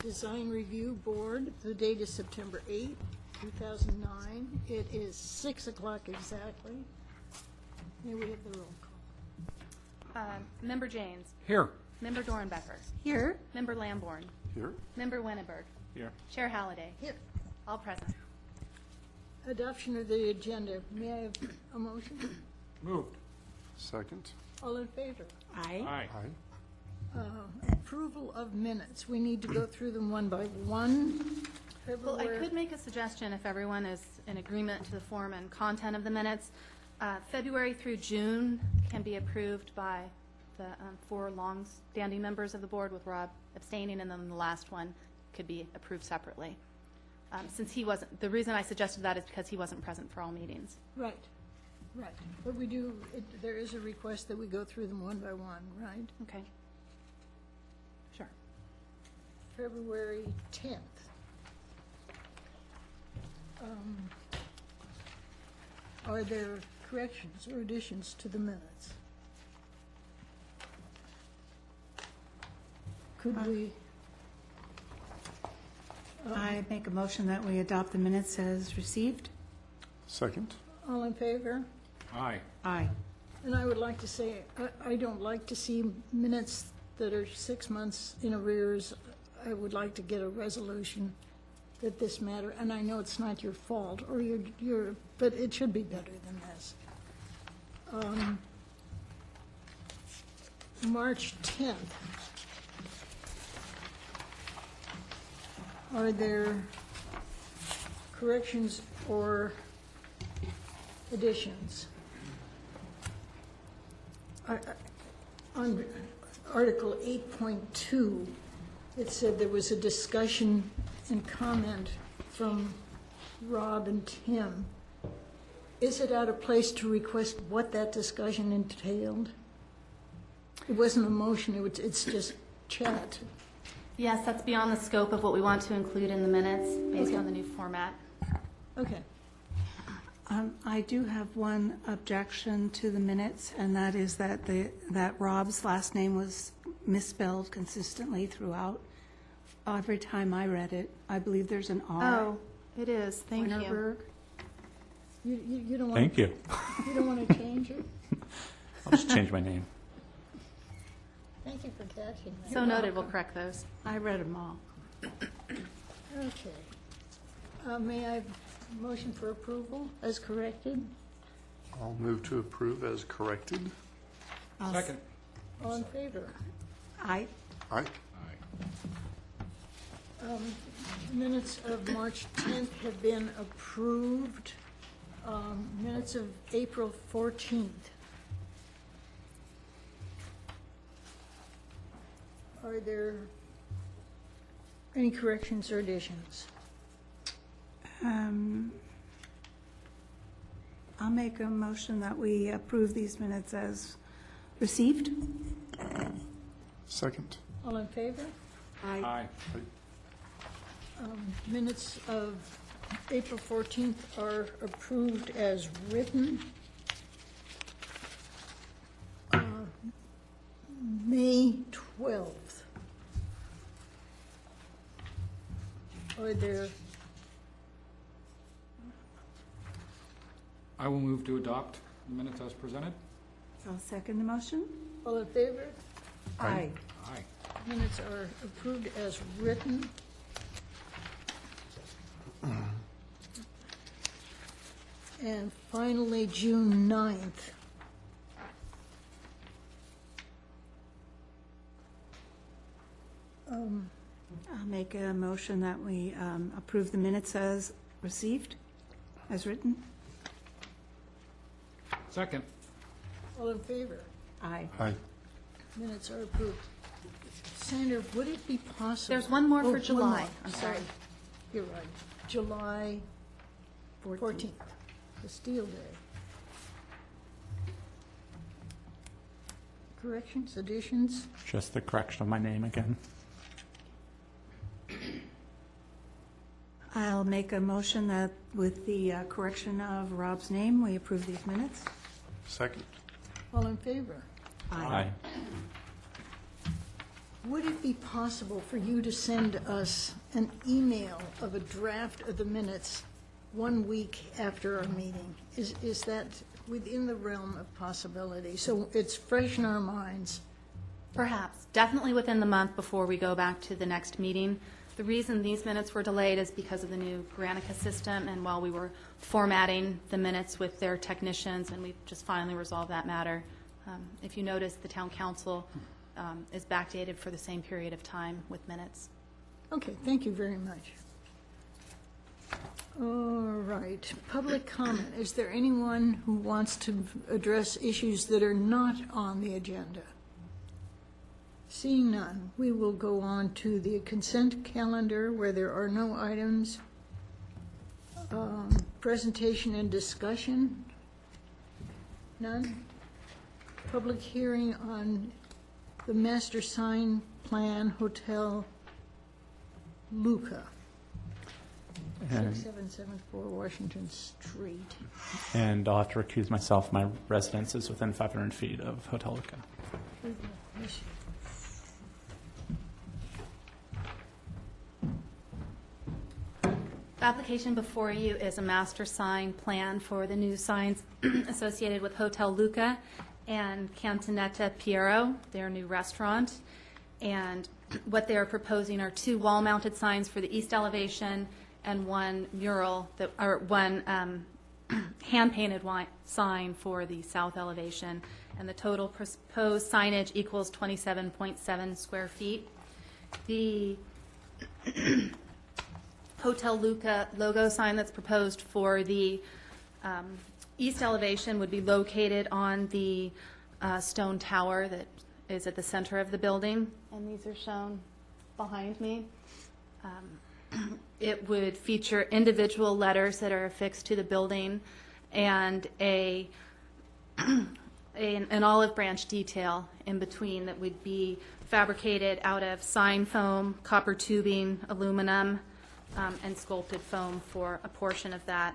Design Review Board. The date is September 8, 2009. It is 6 o'clock exactly. May we have the roll call? Member Janes. Here. Member Dornbecker. Here. Member Lamborn. Here. Member Winneberg. Here. Chair Halliday. Here. All present. Adoption of the agenda. May I have a motion? Moved. Second. All in favor? Aye. Aye. Approval of minutes. We need to go through them one by one. Well, I February- could make a suggestion if everyone is in agreement to the form and content of the minutes. February through June can be approved by the 4 long-standing members of the board, with Rob abstaining, and then the last one could be approved separately. Since he wasn't, the reason I suggested that is because he wasn't present for all meetings. Right, right. But we do, there is a request that we go through them one by one, right? Okay. Sure. February 10th. Are there corrections or additions to the minutes? Could we, I make a motion that we adopt the minutes as received. Second. all in favor? Aye. Aye. And I would like to say, I don't like to see minutes that are 6 months in arrears. I would like to get a resolution that this matter, and I know it's not your fault, or your, but it should be better than this. March 10th. Are there corrections or additions? On Article 8.2, it said there was a discussion and comment from Rob and Tim. Is it out of place to request what that discussion entailed? It wasn't a motion, it's just chat. Yes, that's beyond the scope of what we want to include in the minutes based Okay. on the new format. Okay. I do have one objection to the minutes, and that is that that Rob's last name was misspelled consistently throughout. Every time I read it, I believe there's an R. Oh, it is. Thank you. Winterberg. You don't want. Thank you. You don't want to change it? I'll just change my name. Thank you for catching that. So noted. We'll correct those. I read them all. Okay. May I have a motion for approval as corrected? I'll move to approve as corrected. Second. All in favor? Aye. Aye. Minutes of March 10th have been approved. Minutes of April 14th. Are there any corrections or additions? I'll make a motion that we approve these minutes as received. Second. All in favor? Aye. Minutes of April 14th are approved as written. May 12th. Are there, I will move to adopt the minutes as presented. I'll second the motion. all in favor? Aye. Aye. Minutes are approved as written. And finally, June 9th. I'll make a motion that we approve the minutes as received, as written. Second. All in favor? Aye. Aye. Minutes are approved. Sandra, would it be possible? There's one more Oh, for July. more. I'm sorry. You're right. July 14th, the Steel Day. Corrections, additions? Just the correction of my name again. I'll make a motion that with the correction of Rob's name, we approve these minutes. Second. All in favor? Aye. Would it be possible for you to send us an email of a draft of the minutes 1 week after our meeting? Is that within the realm of possibility? So it's fresh in our minds. Perhaps, definitely within the month before we go back to the next meeting. The reason these minutes were delayed is because of the new Granica system, and while we were formatting the minutes with their technicians, and we've just finally resolved that matter. If you notice, the town council is backdated for the same period of time with minutes. Okay, thank you very much. All right, public comment. Is there anyone who wants to address issues that are not on the agenda? Seeing none, we will go on to the consent calendar where there are no items. Presentation and discussion, none. Public hearing on the master sign plan, Hotel Luca, And 6774 Washington Street. I'll have to recuse myself. My residence is within 500 feet of Hotel Luca. The application before you is a master sign plan for the new signs associated with Hotel Luca and Cantonetta Piero, their new restaurant. And what they are proposing are 2 wall-mounted signs for the east elevation and 1 mural, or 1 hand-painted sign for the south elevation. And the total proposed signage equals 27.7 square feet. The Hotel Luca logo sign that's proposed for the east elevation would be located on the stone tower that is at the center of the building, and these are shown behind me. It would feature individual letters that are affixed to the building and an olive branch detail in between that would be fabricated out of sign foam, copper tubing, aluminum, and sculpted foam for a portion of that.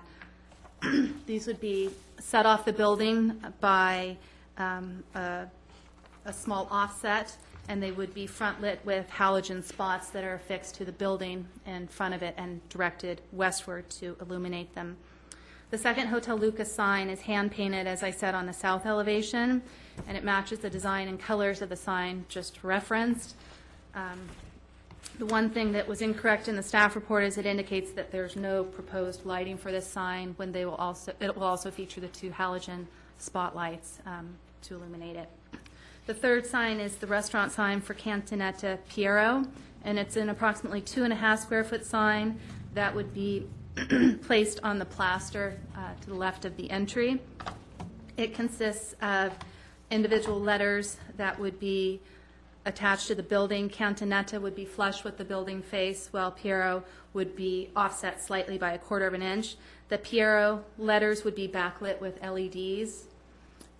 These would be set off the building by a small offset, and they would be front lit with halogen spots that are affixed to the building in front of it and directed westward to illuminate them. The second Hotel Luca sign is hand-painted, as I said, on the south elevation, and it matches the design and colors of the sign just referenced. The one thing that was incorrect in the staff report is it indicates that there's no proposed lighting for this sign when it will also feature the 2 halogen spotlights to illuminate it. The third sign is the restaurant sign for Cantonetta Piero, and it's an approximately 2.5 square foot sign that would be placed on the plaster to the left of the entry. It consists of individual letters that would be attached to the building. Cantonetta would be flush with the building face, while Piero would be offset slightly by 1/4 of an inch. The Piero letters would be backlit with LEDs,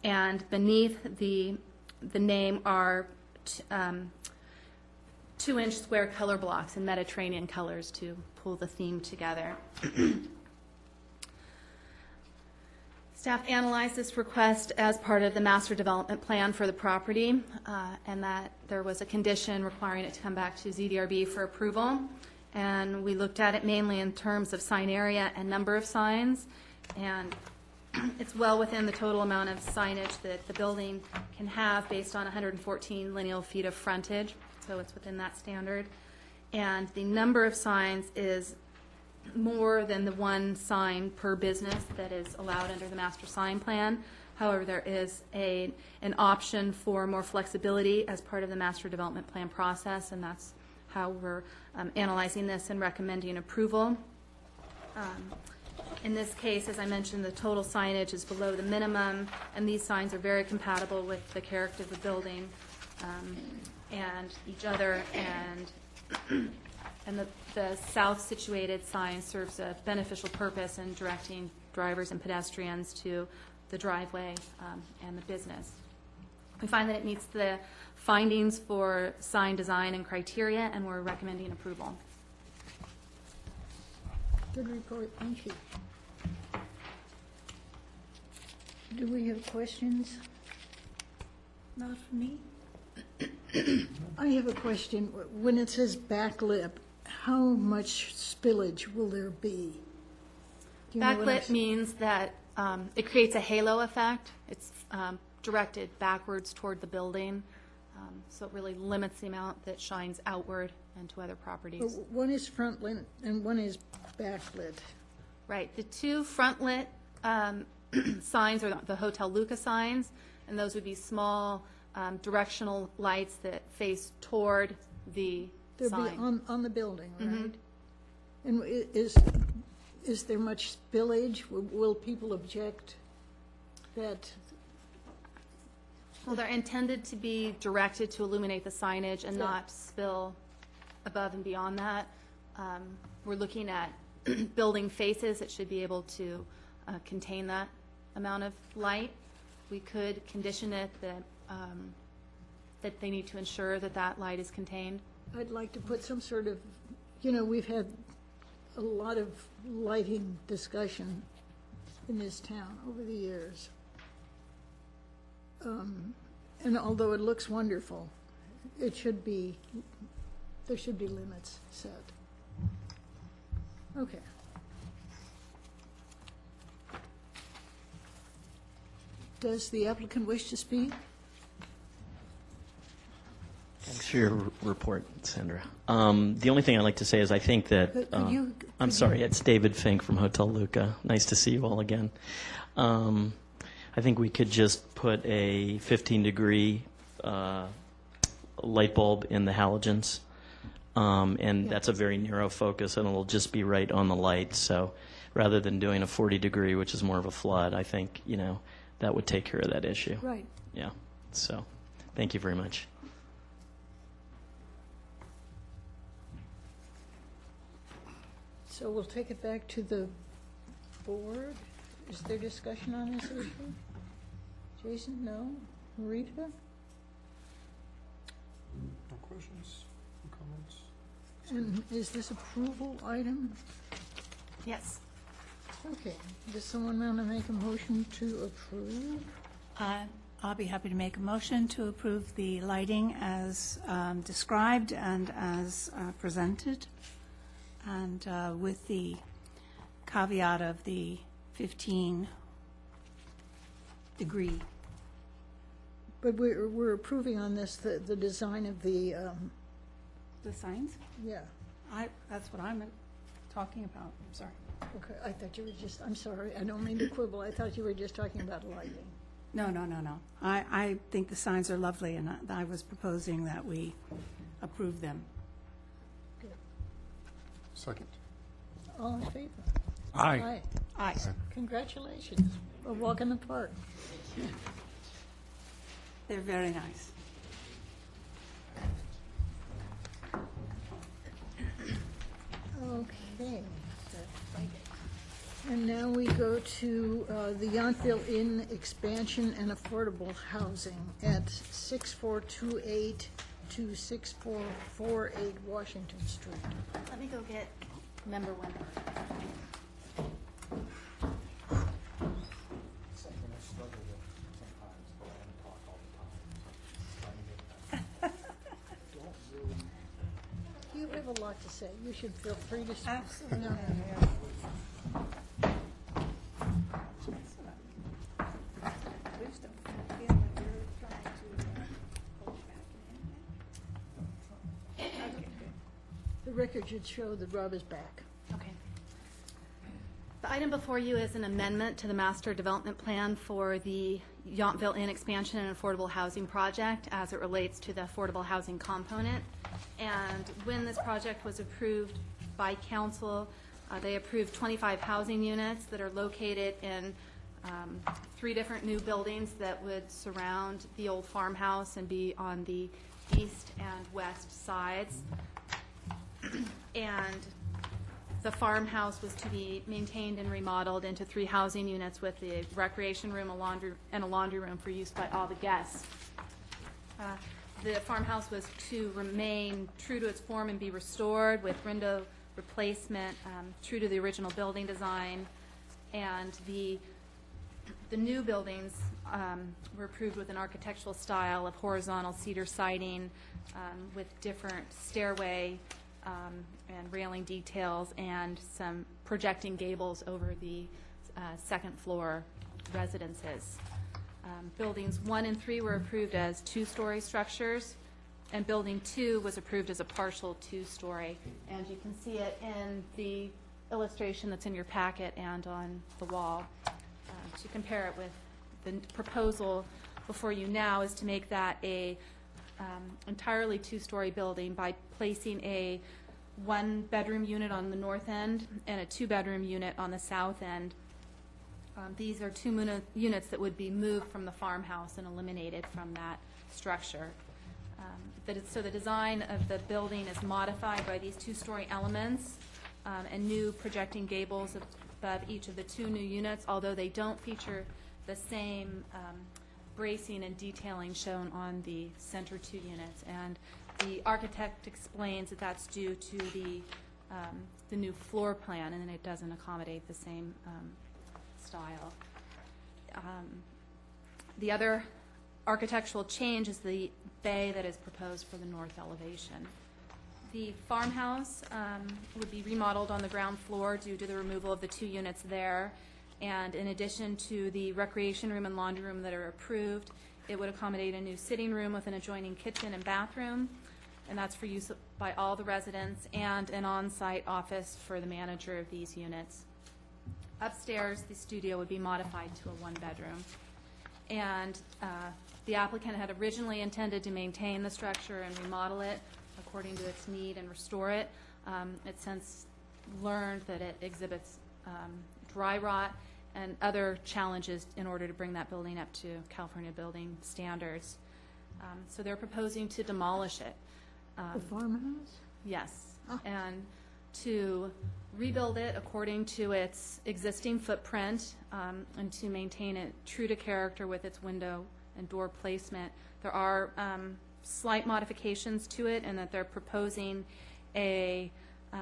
and beneath the name are 2-inch square color blocks in Mediterranean colors to pull the theme together. Staff analyzed this request as part of the master development plan for the property, and that there was a condition requiring it to come back to ZDRB for approval. And we looked at it mainly in terms of sign area and number of signs, and it's well within the total amount of signage that the building can have based on 114 lineal feet of frontage, so it's within that standard. And the number of signs is more than the 1 sign per business that is allowed under the master sign plan. However, there is an option for more flexibility as part of the master development plan process, and that's how we're analyzing this and recommending approval. In this case, as I mentioned, the total signage is below the minimum, and these signs are very compatible with the character of the building and each other, and the south-situated sign serves a beneficial purpose in directing drivers and pedestrians to the driveway and the business. We find that it meets the findings for sign design and criteria, and we're recommending approval. Good report, thank you. Do we have questions? Not for me. I have a question. When it says backlit, how much spillage will there be? Do you know what I'm Backlit means that it creates a halo effect. It's directed backwards toward the building, so it really limits the amount that shines outward and to other properties. One is front lit and one is backlit. Right. The two front-lit signs are the Hotel Luca signs, and those would be small directional lights that face toward the They'll be sign. on the building, right? And is there much spillage? Will people object that? Well, they're intended to be directed to illuminate the signage and Yeah. not spill above and beyond that. We're looking at building faces that should be able to contain that amount of light. We could condition it that they need to ensure that that light is contained. I'd like to put some sort of, we've had a lot of lighting discussion in this town over the years. And although it looks wonderful, there should be limits set. Okay. Does the applicant wish to speak? Thanks for your report, Sandra. The only thing I'd like to say is I think that, I'm sorry, it's David Fink from Hotel Luca. Nice to see you all again. I think we could just put a 15-degree light bulb in the halogens, and that's a very narrow focus, and it'll just be right on the light. So rather than doing a 40-degree, which is more of a flood, I think, that would take care of that issue. Right. Yeah. So thank you very much. So we'll take it back to the board. Is there discussion on this issue? Jason, no? Rita? No questions, no comments? And is this approval item? Yes. Okay. Does someone want to make a motion to approve? I'll be happy to make a motion to approve the lighting as described and as presented, and with the caveat of the 15-degree. But we're approving on this, the design of the, The signs? yeah. That's what I'm talking about, I'm sorry. Okay, I thought you were just, I'm sorry, I don't mean to quibble. I thought you were just talking about lighting. No. I think the signs are lovely, and I was proposing that we approve them. Second. All in favor? Aye. Aye. Congratulations. A walk in the park. They're very nice. Okay. And now we go to the Yountville Inn expansion and affordable housing at 6428 to 6448 Washington Street. Let me go get member one. You have a lot to say. You should feel free to speak. Absolutely. No. Please don't feel like you're trying to pull back in. The record should show that Rob is back. Okay. The item before you is an amendment to the master development plan for the Yountville Inn expansion and affordable housing project as it relates to the affordable housing component. And when this project was approved by council, they approved 25 housing units that are located in 3 different new buildings that would surround the old farmhouse and be on the east and west sides. And the farmhouse was to be maintained and remodeled into 3 housing units with a recreation room, a laundry room for use by all the guests. The farmhouse was to remain true to its form and be restored with window replacement, true to the original building design, and the The new buildings were approved with an architectural style of horizontal cedar siding with different stairway and railing details and some projecting gables over the second floor residences. Buildings 1 and 3 were approved as two-story structures, and Building 2 was approved as a partial two-story. And you can see it in the illustration that's in your packet and on the wall. To compare it with the proposal before you now is to make that a entirely two-story building by placing a one-bedroom unit on the north end and a two-bedroom unit on the south end. These are two units that would be moved from the farmhouse and eliminated from that structure. So the design of the building is modified by these two-story elements and new projecting gables above each of the two new units, although they don't feature the same bracing and detailing shown on the center two units. And the architect explains that that's due to the new floor plan, and it doesn't accommodate the same style. The other architectural change is the bay that is proposed for the north elevation. The farmhouse would be remodeled on the ground floor due to the removal of the two units there. And in addition to the recreation room and laundry room that are approved, it would accommodate a new sitting room with an adjoining kitchen and bathroom, and that's for use by all the residents, and an on-site office for the manager of these units. Upstairs, the studio would be modified to a one-bedroom. And the applicant had originally intended to maintain the structure and remodel it according to its need and restore it. It's since learned that it exhibits dry rot and other challenges in order to bring that building up to California building standards. So they're proposing to demolish it. The farmhouse? Yes, Oh. and to rebuild it according to its existing footprint and to maintain it true to character with its window and door placement. There are slight modifications to it, and that they're proposing a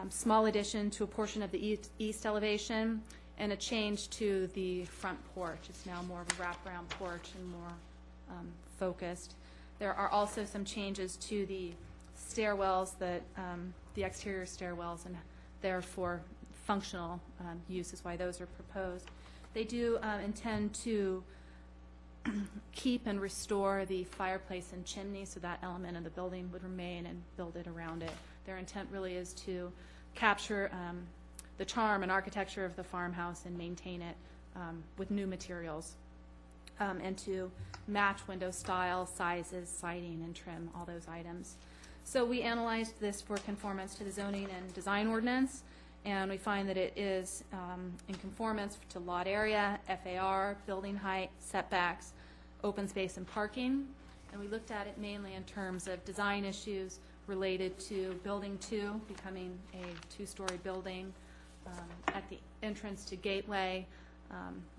small addition to a portion of the east elevation and a change to the front porch. It's now more of a wraparound porch and more focused. There are also some changes to the stairwells, that the exterior stairwells, and therefore functional use is why those are proposed. They do intend to keep and restore the fireplace and chimney, so that element of the building would remain, and build it around it. Their intent really is to capture the charm and architecture of the farmhouse and maintain it with new materials, and to match window style, sizes, siding, and trim, all those items. So we analyzed this for conformance to the zoning and design ordinance, and we find that it is in conformance to lot area, FAR, building height, setbacks, open space, and parking. And we looked at it mainly in terms of design issues related to Building 2 becoming a two-story building at the entrance to Gateway,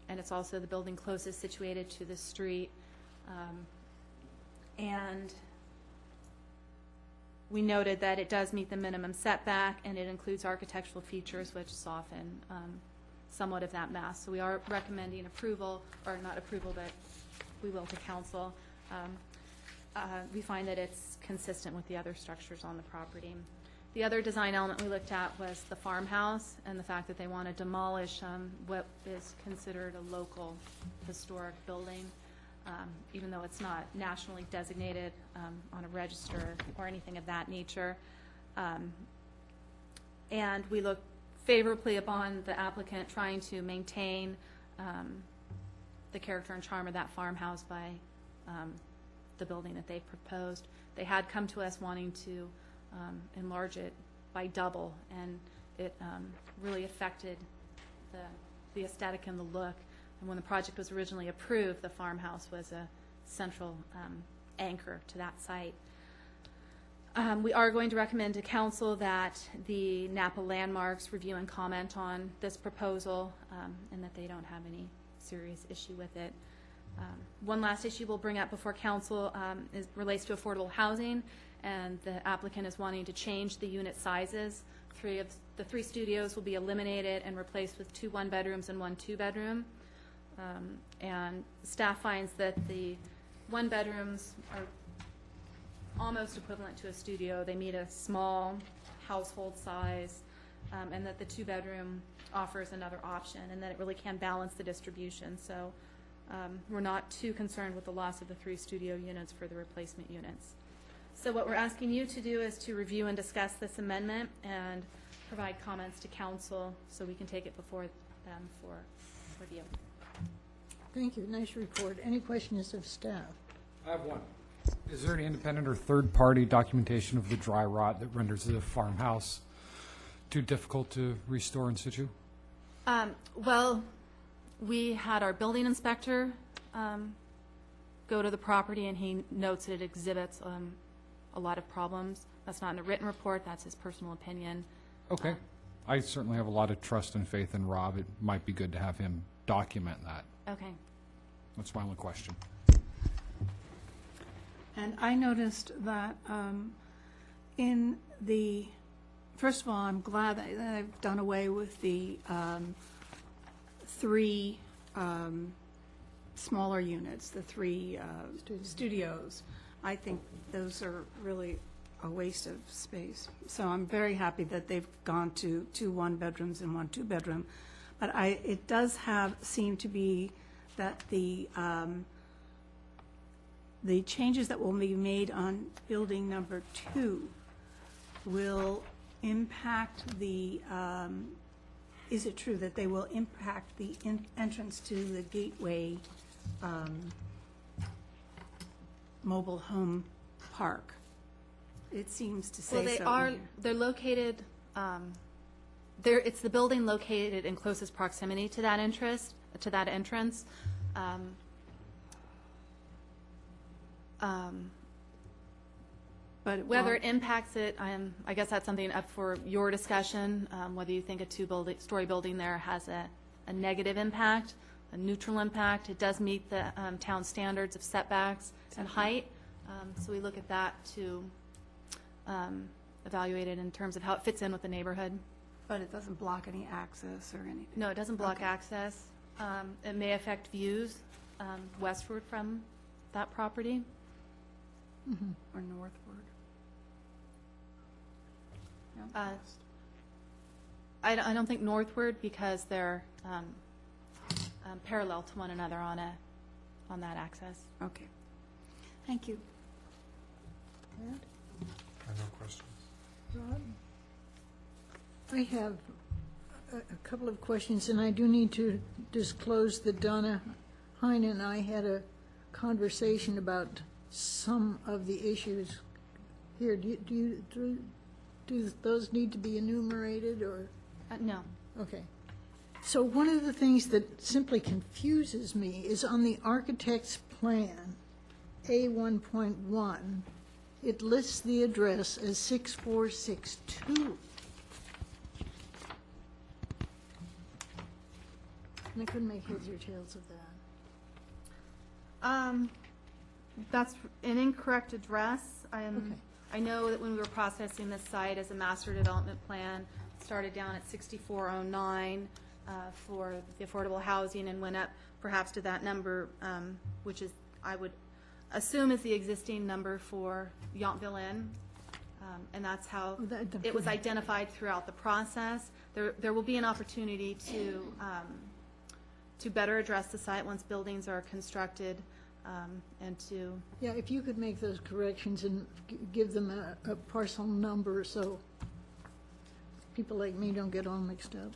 and it's also the building closest situated to the street. And we noted that it does meet the minimum setback, and it includes architectural features which soften somewhat of that mass. So we are recommending approval, or not approval, but we will to council. We find that it's consistent with the other structures on the property. The other design element we looked at was the farmhouse and the fact that they want to demolish what is considered a local historic building, even though it's not nationally designated on a register or anything of that nature. And we look favorably upon the applicant trying to maintain the character and charm of that farmhouse by the building that they proposed. They had come to us wanting to enlarge it by double, and it really affected the aesthetic and the look. And when the project was originally approved, the farmhouse was a central anchor to that site. We are going to recommend to council that the Napa Landmarks review and comment on this proposal, and that they don't have any serious issue with it. One last issue we'll bring up before council relates to affordable housing, and the applicant is wanting to change the unit sizes. The three studios will be eliminated and replaced with 2 one-bedrooms and 1 two-bedroom. And staff finds that the one-bedrooms are almost equivalent to a studio. They meet a small household size, and that the two-bedroom offers another option, and that it really can balance the distribution. So we're not too concerned with the loss of the 3 studio units for the replacement units. So what we're asking you to do is to review and discuss this amendment and provide comments to council so we can take it before them for review. Thank you, nice report. Any questions of staff? I have one. Is there any independent or third-party documentation of the dry rot that renders the farmhouse too difficult to restore in situ? Well, we had our building inspector go to the property, and he notes that it exhibits a lot of problems. That's not in a written report, that's his personal opinion. Okay. I certainly have a lot of trust and faith in Rob. It might be good to have him document that. Okay. That's my only question. And I noticed that first of all, I'm glad that I've done away with the 3 smaller units, the 3 studios. I think those are really a waste of space. So I'm very happy that they've gone to 2 one-bedrooms and 1 two-bedroom. But it does seem to be that the changes that will be made on building number 2 will impact is it true that they will impact the entrance to the Gateway mobile home park? It seems to say so. Well, they're located, it's the building located in closest proximity to that entrance. But Whether it impacts it, I guess that's something up for your discussion, whether you think a 2-story building there has a negative impact, a neutral impact. It does meet the town standards of setbacks and height, so we look at that to evaluate it in terms of how it fits in with the neighborhood. But it doesn't block any access or anything? No, it doesn't block Okay. access. It may affect views westward from that property. Or northward? I don't think northward, because they're parallel to one another on that access. Okay. Thank you. Matt? I have no questions. Rob? I have a couple of questions, and I do need to disclose that Donna Hine and I had a conversation about some of the issues here. Do those need to be enumerated, or? No. Okay. So one of the things that simply confuses me is on the architect's plan, A1.1, it lists the address as 6462. And I couldn't make heads or tails of that. That's an incorrect address. Okay. I know that when we were processing this site as a master development plan, it started down at 6409 for the affordable housing and went up perhaps to that number, which is, I would assume, is the existing number for Yountville Inn. And that's how it was identified throughout the process. There will be an opportunity to better address the site once buildings are constructed, and to... Yeah, if you could make those corrections and give them a parcel number so people like me don't get all mixed up.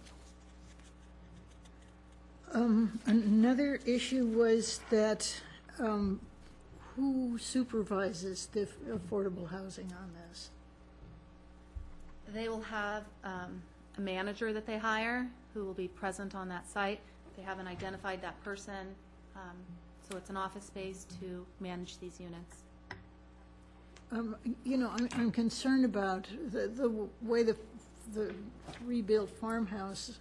Another issue was that who supervises the affordable housing on this? They will have a manager that they hire who will be present on that site. They haven't identified that person, so it's an office space to manage these units. You know, I'm concerned about the way the rebuilt farmhouse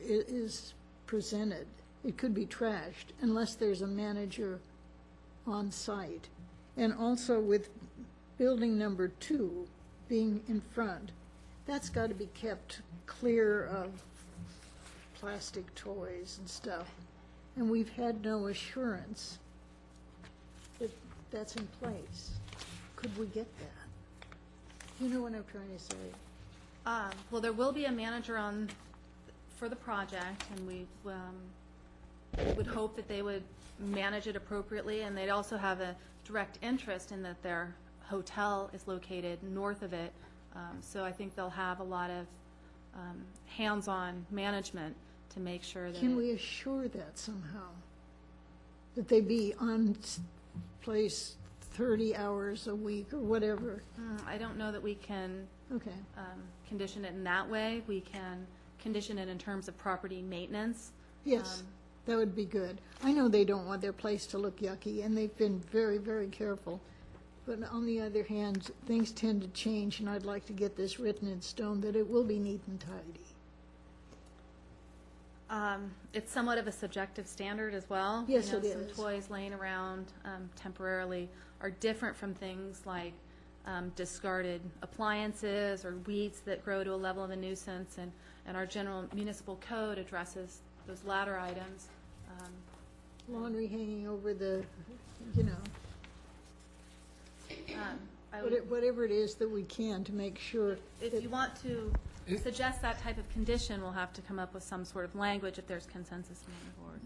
is presented. It could be trashed unless there's a manager on site. And also with building number 2 being in front, that's got to be kept clear of plastic toys and stuff. and we've had no assurance that that's in place. Could we get that? You know what I'm trying to say? Well, there will be a manager on, for the project, and we would hope that they would manage it appropriately, and they'd also have a direct interest in that their hotel is located north of it. So I think they'll have a lot of hands-on management to make sure that. Can we assure that somehow? That they be on place 30 hours a week or whatever? I don't know that we can Okay. condition it in that way. We can condition it in terms of property maintenance. Yes, that would be good. I know they don't want their place to look yucky, and they've been very, very careful. But on the other hand, things tend to change, and I'd like to get this written in stone that it will be neat and tidy. It's somewhat of a subjective standard as well. Yes, You know, it some is. toys laying around temporarily are different from things like discarded appliances or weeds that grow to a level of a nuisance, and our general municipal code addresses those latter items. Laundry hanging over the, you know, I would, whatever it is that we can to make sure. if you want to suggest that type of condition, we'll have to come up with some sort of language if there's consensus among the board.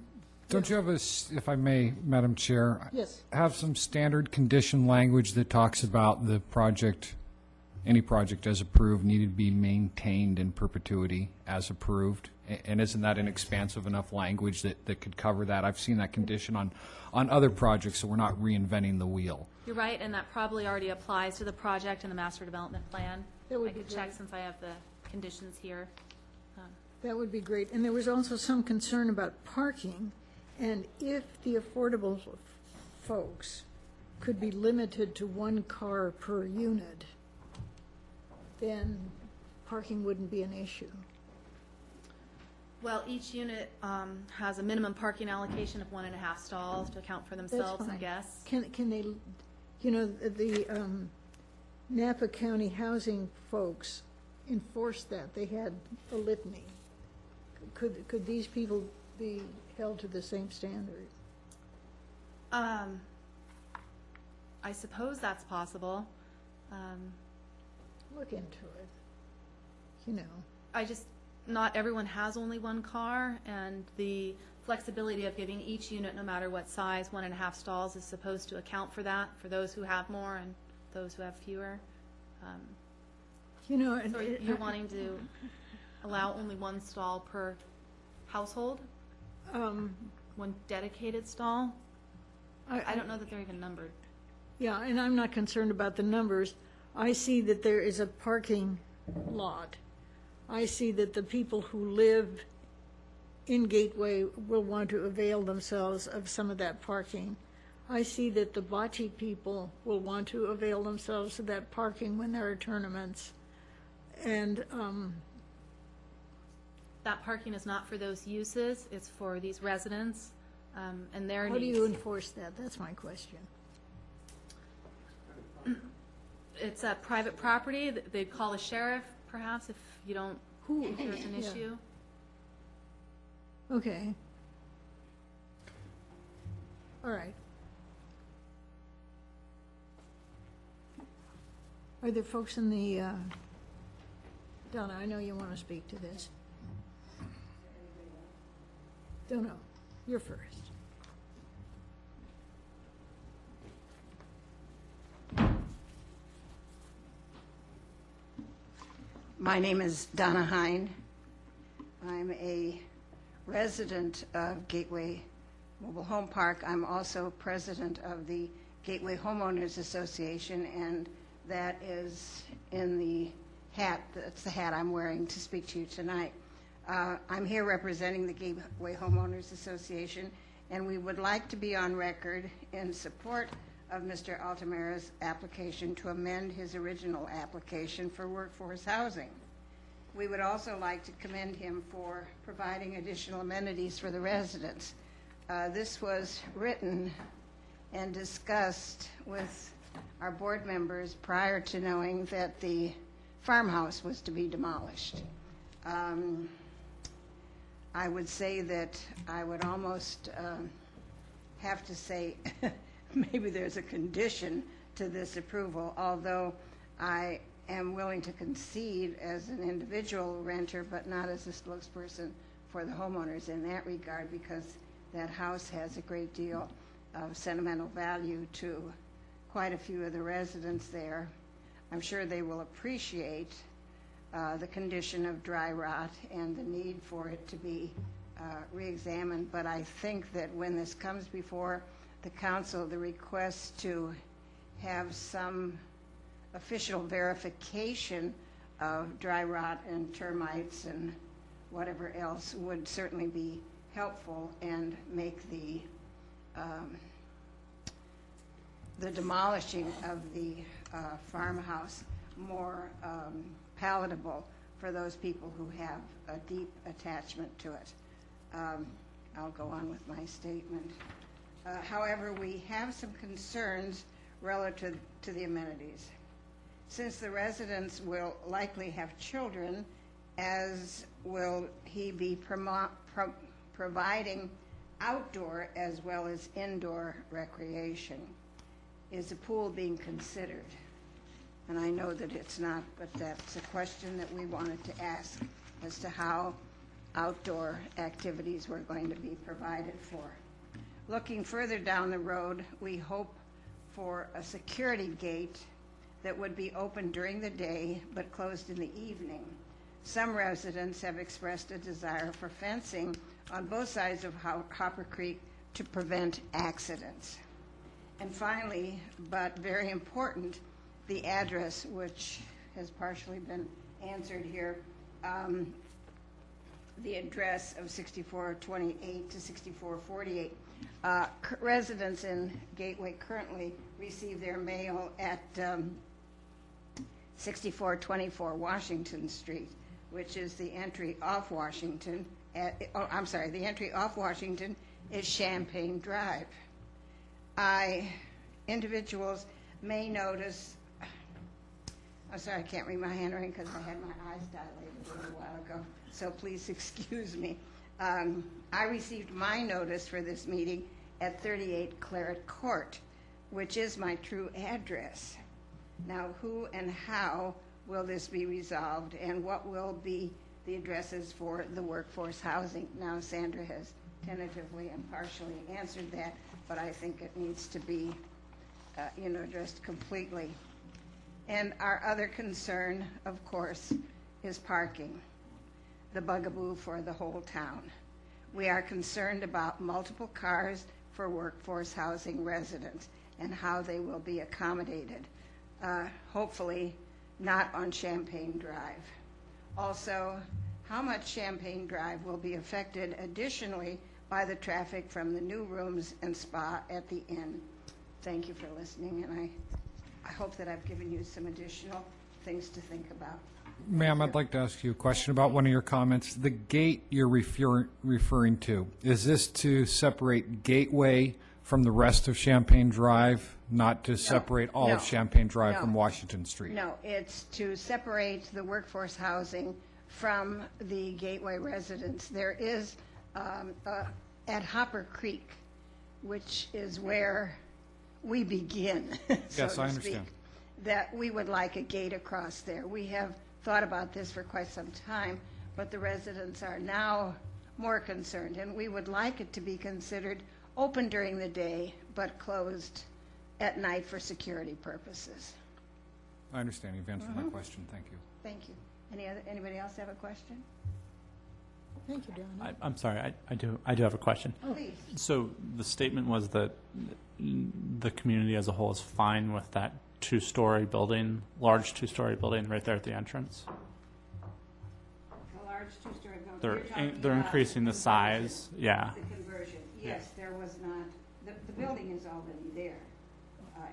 Don't you have if I may, Madam Chair? Yes. Have some standard condition language that talks about the project, any project as approved needed to be maintained in perpetuity as approved? And isn't that an expansive enough language that could cover that? I've seen that condition on other projects, so we're not reinventing the wheel. You're right, and that probably already applies to the project and the master development plan. That would I be could check great. since I have the conditions here. That would be great. And there was also some concern about parking, and if the affordable folks could be limited to one car per unit, then parking wouldn't be an issue. Well, each unit has a minimum parking allocation of 1.5 stalls to account for themselves fine. and guests. Can they, you know, the Napa County housing folks enforced that. They had a litany. Could these people be held to the same standard? I suppose that's possible. Look into it, you know. Not everyone has only one car, and the flexibility of giving each unit, no matter what size, 1.5 stalls is supposed to account for that, for those who have more and those who have fewer. You know, So you're wanting to allow only one stall per household? One dedicated stall? I don't know that they're even numbered. yeah, and I'm not concerned about the numbers. I see that there is a parking lot. I see that the people who live in Gateway will want to avail themselves of some of that parking. I see that the bocce people will want to avail themselves of that parking when there are tournaments. And, That parking is not for those uses, it's for these residents and their how do needs. you enforce that? That's my question. It's a private property. They'd call a sheriff, perhaps, if you don't, if there's an Yeah. issue. Okay. All right. Are there folks in the, Donna, I know you want to speak to this. Donna, you're first. My name is Donna Hine. I'm a resident of Gateway Mobile Home Park. I'm also president of the Gateway Homeowners Association, and that is in the hat, that's the hat I'm wearing to speak to you tonight. I'm here representing the Gateway Homeowners Association, and we would like to be on record in support of Mr. Altamira's application to amend his original application for workforce housing. We would also like to commend him for providing additional amenities for the residents. This was written and discussed with our board members prior to knowing that the farmhouse was to be demolished. I would say that I would almost have to say maybe there's a condition to this approval, although I am willing to concede as an individual renter, but not as a spokesperson for the homeowners in that regard, because that house has a great deal of sentimental value to quite a few of the residents there. I'm sure they will appreciate the condition of dry rot and the need for it to be re-examined, but I think that when this comes before the council, the request to have some official verification of dry rot and termites and whatever else would certainly be helpful and make the demolishing of the farmhouse more palatable for those people who have a deep attachment to it. I'll go on with my statement. However, we have some concerns relative to the amenities. Since the residents will likely have children, as will he be providing outdoor as well as indoor recreation. Is a pool being considered? And I know that it's not, but that's a question that we wanted to ask as to how outdoor activities were going to be provided for. Looking further down the road, we hope for a security gate that would be open during the day but closed in the evening. Some residents have expressed a desire for fencing on both sides of Hopper Creek to prevent accidents. And finally, but very important, the address, which has partially been answered here, the address of 6428 to 6448. Residents in Gateway currently receive their mail at 6424 Washington Street, which is the entry off Washington. The entry off Washington is Champaign Drive. Individuals may notice, I'm sorry, I can't read my handwriting because I had my eyes dilated a little while ago, so please excuse me. I received my notice for this meeting at 38 Claret Court, which is my true address. Now, who and how will this be resolved, and what will be the addresses for the workforce housing? Now, Sandra has tentatively and partially answered that, but I think it needs to be addressed completely. And our other concern, of course, is parking, the bugaboo for the whole town. We are concerned about multiple cars for workforce housing residents and how they will be accommodated, hopefully not on Champaign Drive. Also, how much Champaign Drive will be affected additionally by the traffic from the new rooms and spa at the inn. Thank you for listening, and I hope that I've given you some additional things to think about. Ma'am, I'd like to ask you a question about one of your comments. The gate you're referring to, is this to separate Gateway from the rest of Champaign Drive, not to separate all of Champaign Drive from Washington Street? No, it's to separate the workforce housing from the Gateway residents. There is, at Hopper Creek, which is where we begin, so Yes, I to understand. speak, that we would like a gate across there. We have thought about this for quite some time, but the residents are now more concerned, and we would like it to be considered open during the day, but closed at night for security purposes. I understand. You've answered my question. Thank you. Thank you. Anybody else have a question? Thank you, Donna. I'm sorry, I do have a question. Please. So the statement was that the community as a whole is fine with that two-story building, large two-story building right there at the entrance? A large two-story building. They're increasing the size, yeah. The conversion, yes, there was not, the building is already there.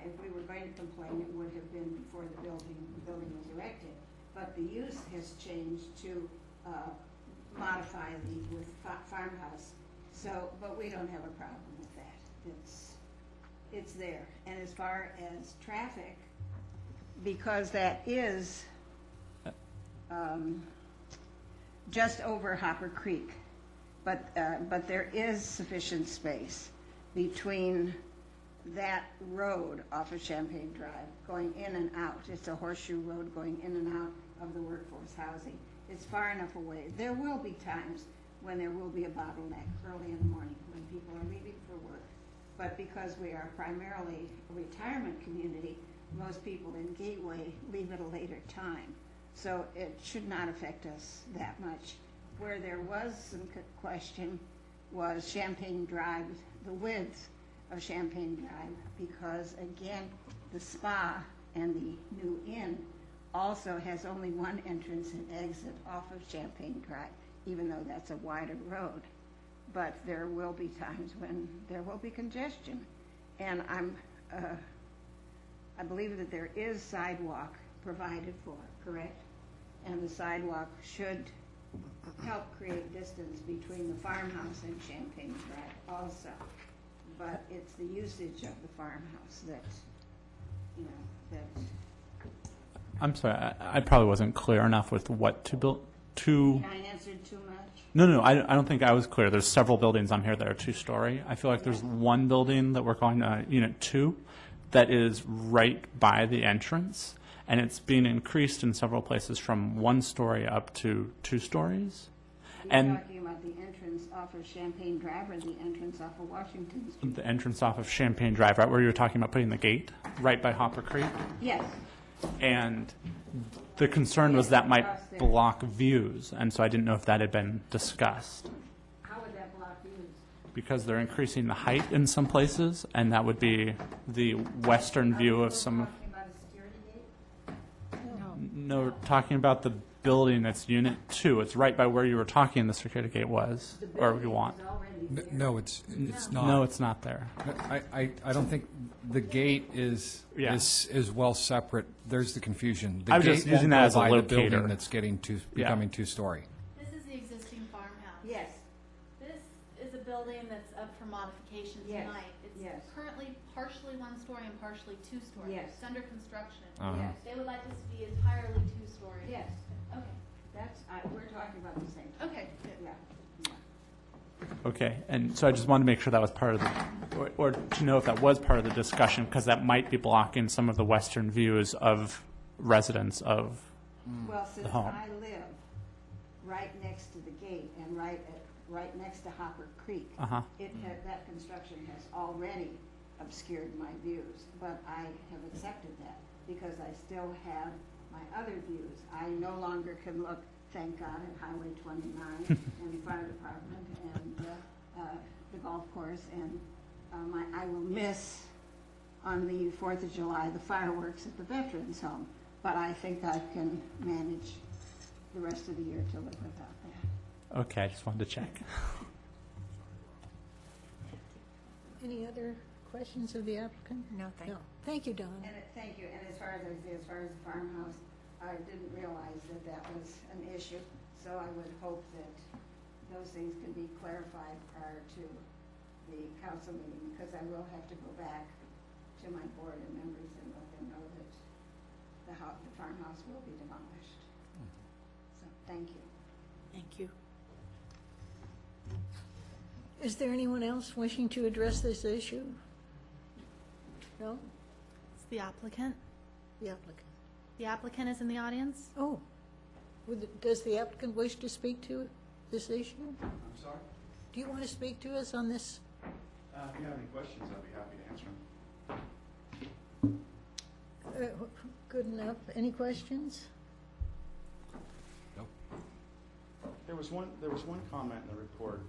If we were going to complain, it would have been before the building was erected. But the use has changed to modify with farmhouse. So, but we don't have a problem with that. It's there. And as far as traffic, because that is just over Hopper Creek, but there is sufficient space between that road off of Champagne Drive going in and out. It's a horseshoe road going in and out of the workforce housing. It's far enough away. There will be times when there will be a bottleneck early in the morning when people are leaving for work. But because we are primarily a retirement community, most people in Gateway leave at a later time. So it should not affect us that much. Where there was some question was Champagne Drive, the width of Champagne Drive, because again, the spa and the new inn also has only one entrance and exit off of Champagne Drive, even though that's a wider road. But there will be times when there will be congestion. And I believe that there is sidewalk provided for, correct? And the sidewalk should help create distance between the farmhouse and Champagne Drive also. But it's the usage of the farmhouse that, that. I'm sorry, I probably wasn't clear enough with what to build. I answered too much? No, I don't think I was clear. There's several buildings on here that are two-story. I feel like there's one building that we're calling Unit 2 that is right by the entrance, and it's being increased in several places from 1 story up to 2 stories. You're talking about the entrance off of Champagne Drive or the entrance off of Washington Street? The entrance off of Champagne Drive, right where you were talking about putting the gate, right by Hopper Creek. Yes. And the concern was that might block views, and so I didn't know if that had been discussed. How would that block views? Because they're increasing the height in some places, and that would be the western view of some. Talking about a security gate? No, we're talking about the building that's Unit 2. It's right by where you were talking the security gate was, or you want. It's already there. No, it's not. No, it's not there. I don't think the gate is Yeah. is well separate. There's the confusion. The I was gate just using won't that go as a by the locator. building that's becoming two-story. This is the existing farmhouse. Yes, This is a building that's up for modification Yes, tonight. It's yes. currently partially 1 story and partially 2 story. Yes. It's under construction. Uh-huh. yes, They would like this to be entirely 2 story. yes. Okay, That's, we're talking about the same. okay, good. Yeah. Okay, and so I just wanted to make sure that was part of the, or to know if that was part of the discussion, because that might be blocking some of the western views of residents of. Well, since home. I live right next to the gate and right next to Hopper Creek, Uh-huh. that construction has already obscured my views, but I have accepted that because I still have my other views. I no longer can look, thank God, at Highway 29 and the fire department and the golf course, and I will miss on the 4th of July the fireworks at the Veterans Home, but I think I can manage the rest of the year to live without that. Okay, I just wanted to check. Any other questions of the applicant? No, thank you. Thank you, Don. And thank you, and as far as the farmhouse, I didn't realize that that was an issue, so I would hope that those things can be clarified prior to the council meeting, because I will have to go back to my board and members and let them know that the farmhouse will be demolished. So, thank you. Thank you. Is there anyone else wishing to address this issue? No? It's the applicant. The applicant. The applicant is in the audience. Oh, does the applicant wish to speak to this issue? I'm sorry? Do you want to speak to us on this? If you have any questions, I'll be happy to answer them. Good enough. Any questions? Nope. There was one comment in the report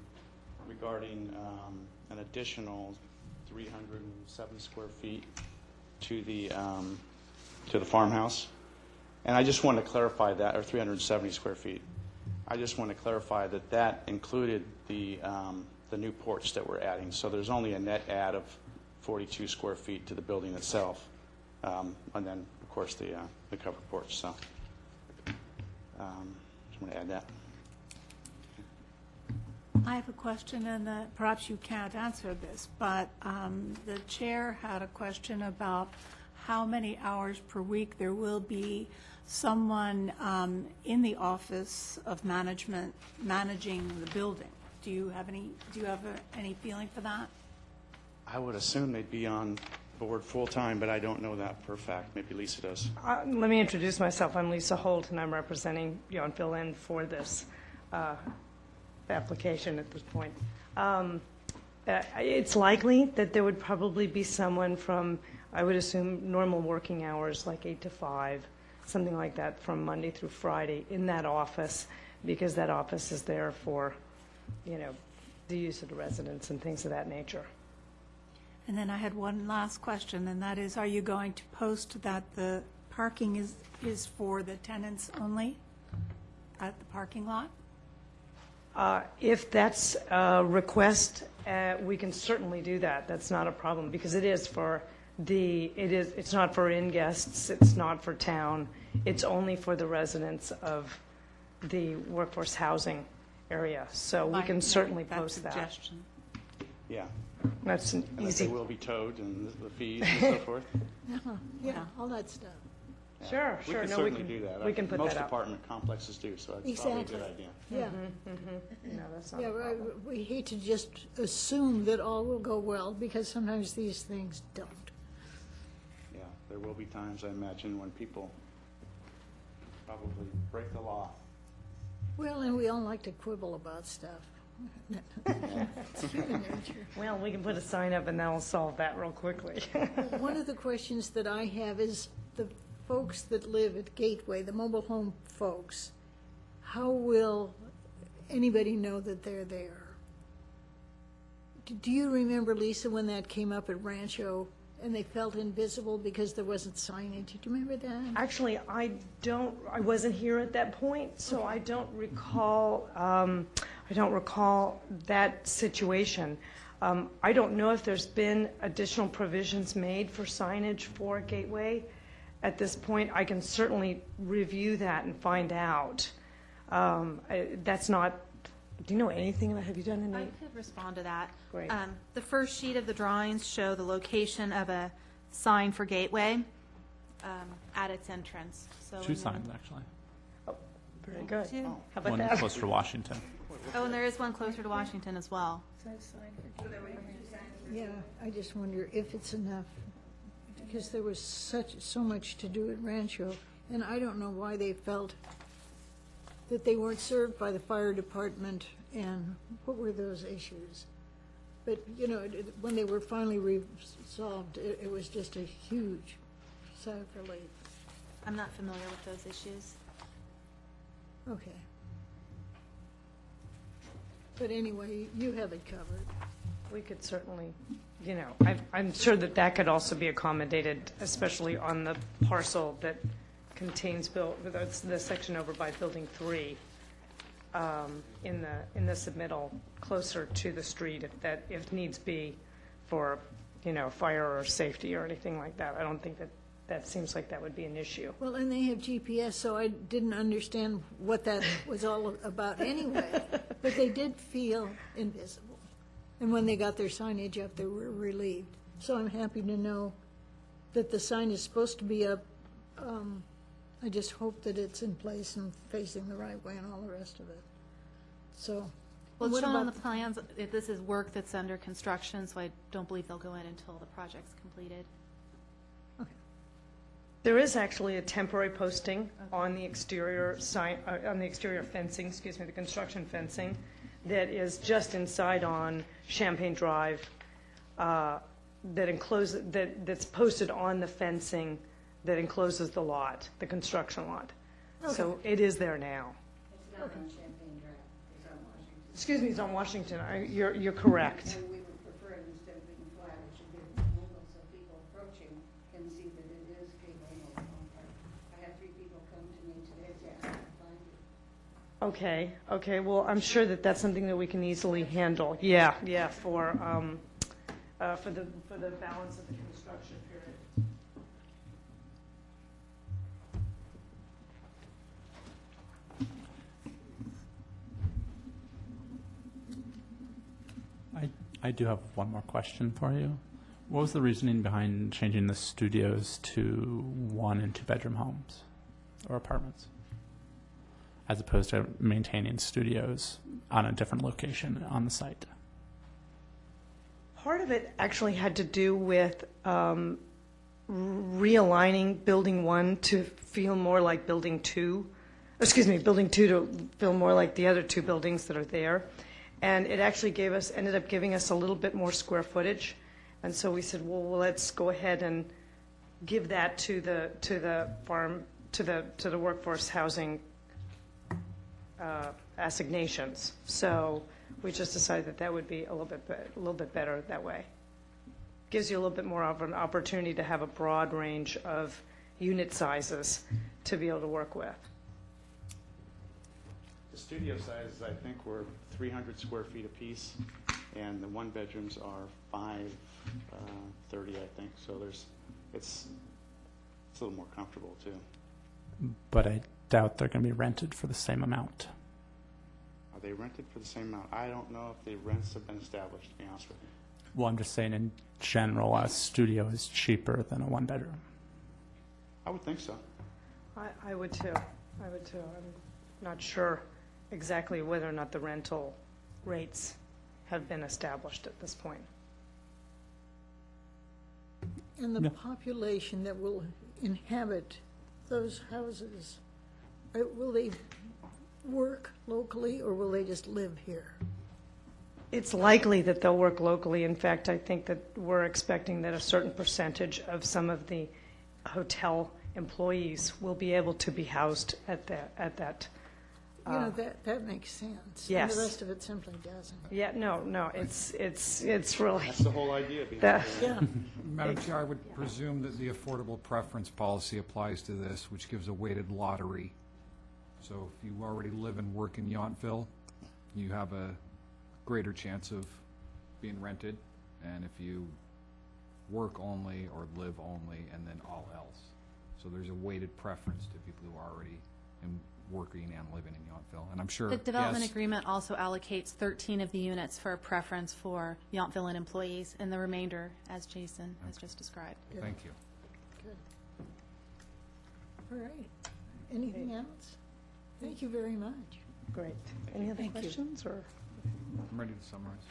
regarding an additional 307 square feet to the farmhouse. And I just want to clarify that, or 370 square feet. I just want to clarify that that included the new porch that we're adding. So there's only a net add of 42 square feet to the building itself. And then, of course, the covered porch. So just want to add that. I have a question, and perhaps you can't answer this, but the chair had a question about how many hours per week there will be someone in the office of management managing the building. Do you have any feeling for that? I would assume they'd be on board full-time, but I don't know that for a fact. Maybe Lisa does. Let me introduce myself. I'm Lisa Holt, and I'm representing Beyond Fill In for this application at this point. It's likely that there would probably be someone from, I would assume, normal working hours, like 8 to 5, something like that, from Monday through Friday in that office, because that office is there for, the use of the residents and things of that nature. And then I had one last question, and that is, are you going to post that the parking is for the tenants only at the parking lot? If that's a request, we can certainly do that. That's not a problem, because it's not for in-guests, it's not for town, it's only for the residents of the workforce housing area. So we can certainly post that. Suggestion. Yeah. That's an And that they easy. will be towed and the fees and so forth. Yeah, all that stuff. Yeah. Sure, We sure. can No, certainly do that. we can put Most that up. apartment complexes do, so it's probably a good Exactly. idea. Yeah. No, that's not Yeah, a problem. we hate to just assume that all will go well, because sometimes these things don't. Yeah, there will be times, I imagine, when people probably break the law. Well, and we all like to quibble about stuff. It's human nature. Well, we can put a sign up and that'll solve that real quickly. One of the questions that I have is the folks that live at Gateway, the mobile home folks, how will anybody know that they're there? Do you remember, Lisa, when that came up at Rancho and they felt invisible because there wasn't signage? Do you remember that? Actually, I wasn't here at that point, so I don't recall that situation. I don't know if there's been additional provisions made for signage for Gateway at this point. I can certainly review that and find out. That's not, do you know anything about, have you done I any? could respond to that. Great. The first sheet of the drawings show the location of a sign for Gateway at its entrance. So Two and then- signs, actually. Very good. Two. How about One that? closer to Washington. Oh, and there is one closer to Washington as well. Yeah, I just wonder if it's enough, because there was so much to do at Rancho, and I don't know why they felt that they weren't served by the fire department, and what were those issues? But, when they were finally resolved, it was just a huge sigh of relief. I'm not familiar with those issues. Okay. But anyway, you have it covered. We could certainly, I'm sure that could also be accommodated, especially on the parcel that contains that's the section over by Building 3, in the submittal, closer to the street, if needs be, for, fire or safety or anything like that. I don't think that seems like that would be an issue. Well, and they have GPS, so I didn't understand what that was all about anyway. But they did feel invisible. And when they got their signage up, they were relieved. So I'm happy to know that the sign is supposed to be up. I just hope that it's in place and facing the right way and all the rest of it. So, Well, it's what shown on the about, plans, this is work that's under construction, so I don't believe they'll go in until the project's completed. There is actually a temporary posting on the exterior sign, on the exterior fencing, the construction fencing, that is just inside on Champagne Drive, that's posted on the fencing that encloses the lot, the construction lot. So it is there now. It's not on Champagne Drive, it's on Washington. Excuse me, it's on Washington. You're correct. And we would prefer it instead of being flat, it should be an angle so people approaching can see that it is Gateway Mobile Home Park. I had 3 people come to me today to ask me to find it. Okay, well, I'm sure that that's something that we can easily handle. Yeah, for the balance of the construction period. I do have one more question for you. What was the reasoning behind changing the studios to 1 and 2 bedroom homes or apartments? as opposed to maintaining studios on a different location on the site. Part of it actually had to do with realigning Building 1 to feel more like Building 2. Building 2 to feel more like the other two buildings that are there. And it actually ended up giving us a little bit more square footage. And so we said, well, let's go ahead and give that to the workforce housing assignations. So we just decided that that would be a little bit better that way. Gives you a little bit more of an opportunity to have a broad range of unit sizes to be able to work with. The studio sizes, I think, were 300 square feet apiece, and the one bedrooms are 530, I think. So it's a little more comfortable too. But I doubt they're going to be rented for the same amount. Are they rented for the same amount? I don't know if the rents have been established, to be honest with you. Well, I'm just saying in general, a studio is cheaper than a one bedroom. I would think so. I would too. I'm not sure exactly whether or not the rental rates have been established at this point. And the population that will inhabit those houses, will they work locally or will they just live here? It's likely that they'll work locally. In fact, I think that we're expecting that a certain percentage of some of the hotel employees will be able to be housed at that. That makes sense. Yes. And the rest of it simply doesn't. Yeah, no, it's really. That's the whole idea. Yeah. Madam Chair, I would presume that the affordable preference policy applies to this, which gives a weighted lottery. So if you already live and work in Yountville, you have a greater chance of being rented, and if you work only or live only and then all else. So there's a weighted preference to people who are already working and living in Yountville. And I'm sure, The development yes, agreement also allocates 13 of the units for a preference for Yountville employees, and the remainder, as Jason has just described. thank you. Good. All right. Anything else? Thank you very much. Great. Any other Thank you. questions or? I'm ready to summarize.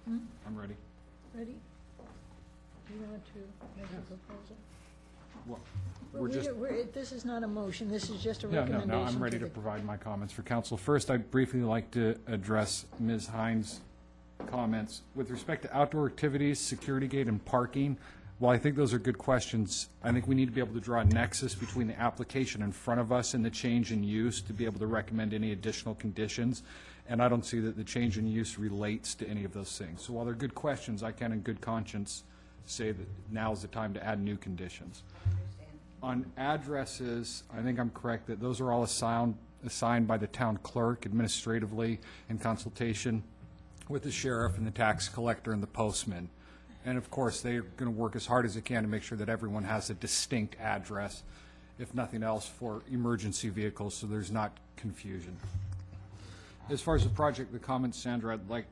I'm ready. Ready? Do you want to make a proposal? Well, Well, this is not a motion, this is just a Yeah, recommendation. no, I'm ready to provide my comments for council. First, I'd briefly like to address Ms. Hines' comments. With respect to outdoor activities, security gate, and parking, while I think those are good questions, I think we need to be able to draw a nexus between the application in front of us and the change in use to be able to recommend any additional conditions. And I don't see that the change in use relates to any of those things. So while they're good questions, I can in good conscience say that now is the time to add new conditions. On addresses, I think I'm correct that those are all assigned by the town clerk administratively in consultation with the sheriff and the tax collector and the postman. And of course, they're going to work as hard as they can to make sure that everyone has a distinct address, if nothing else, for emergency vehicles, so there's not confusion. As far as the project, the comments, Sandra, I'd like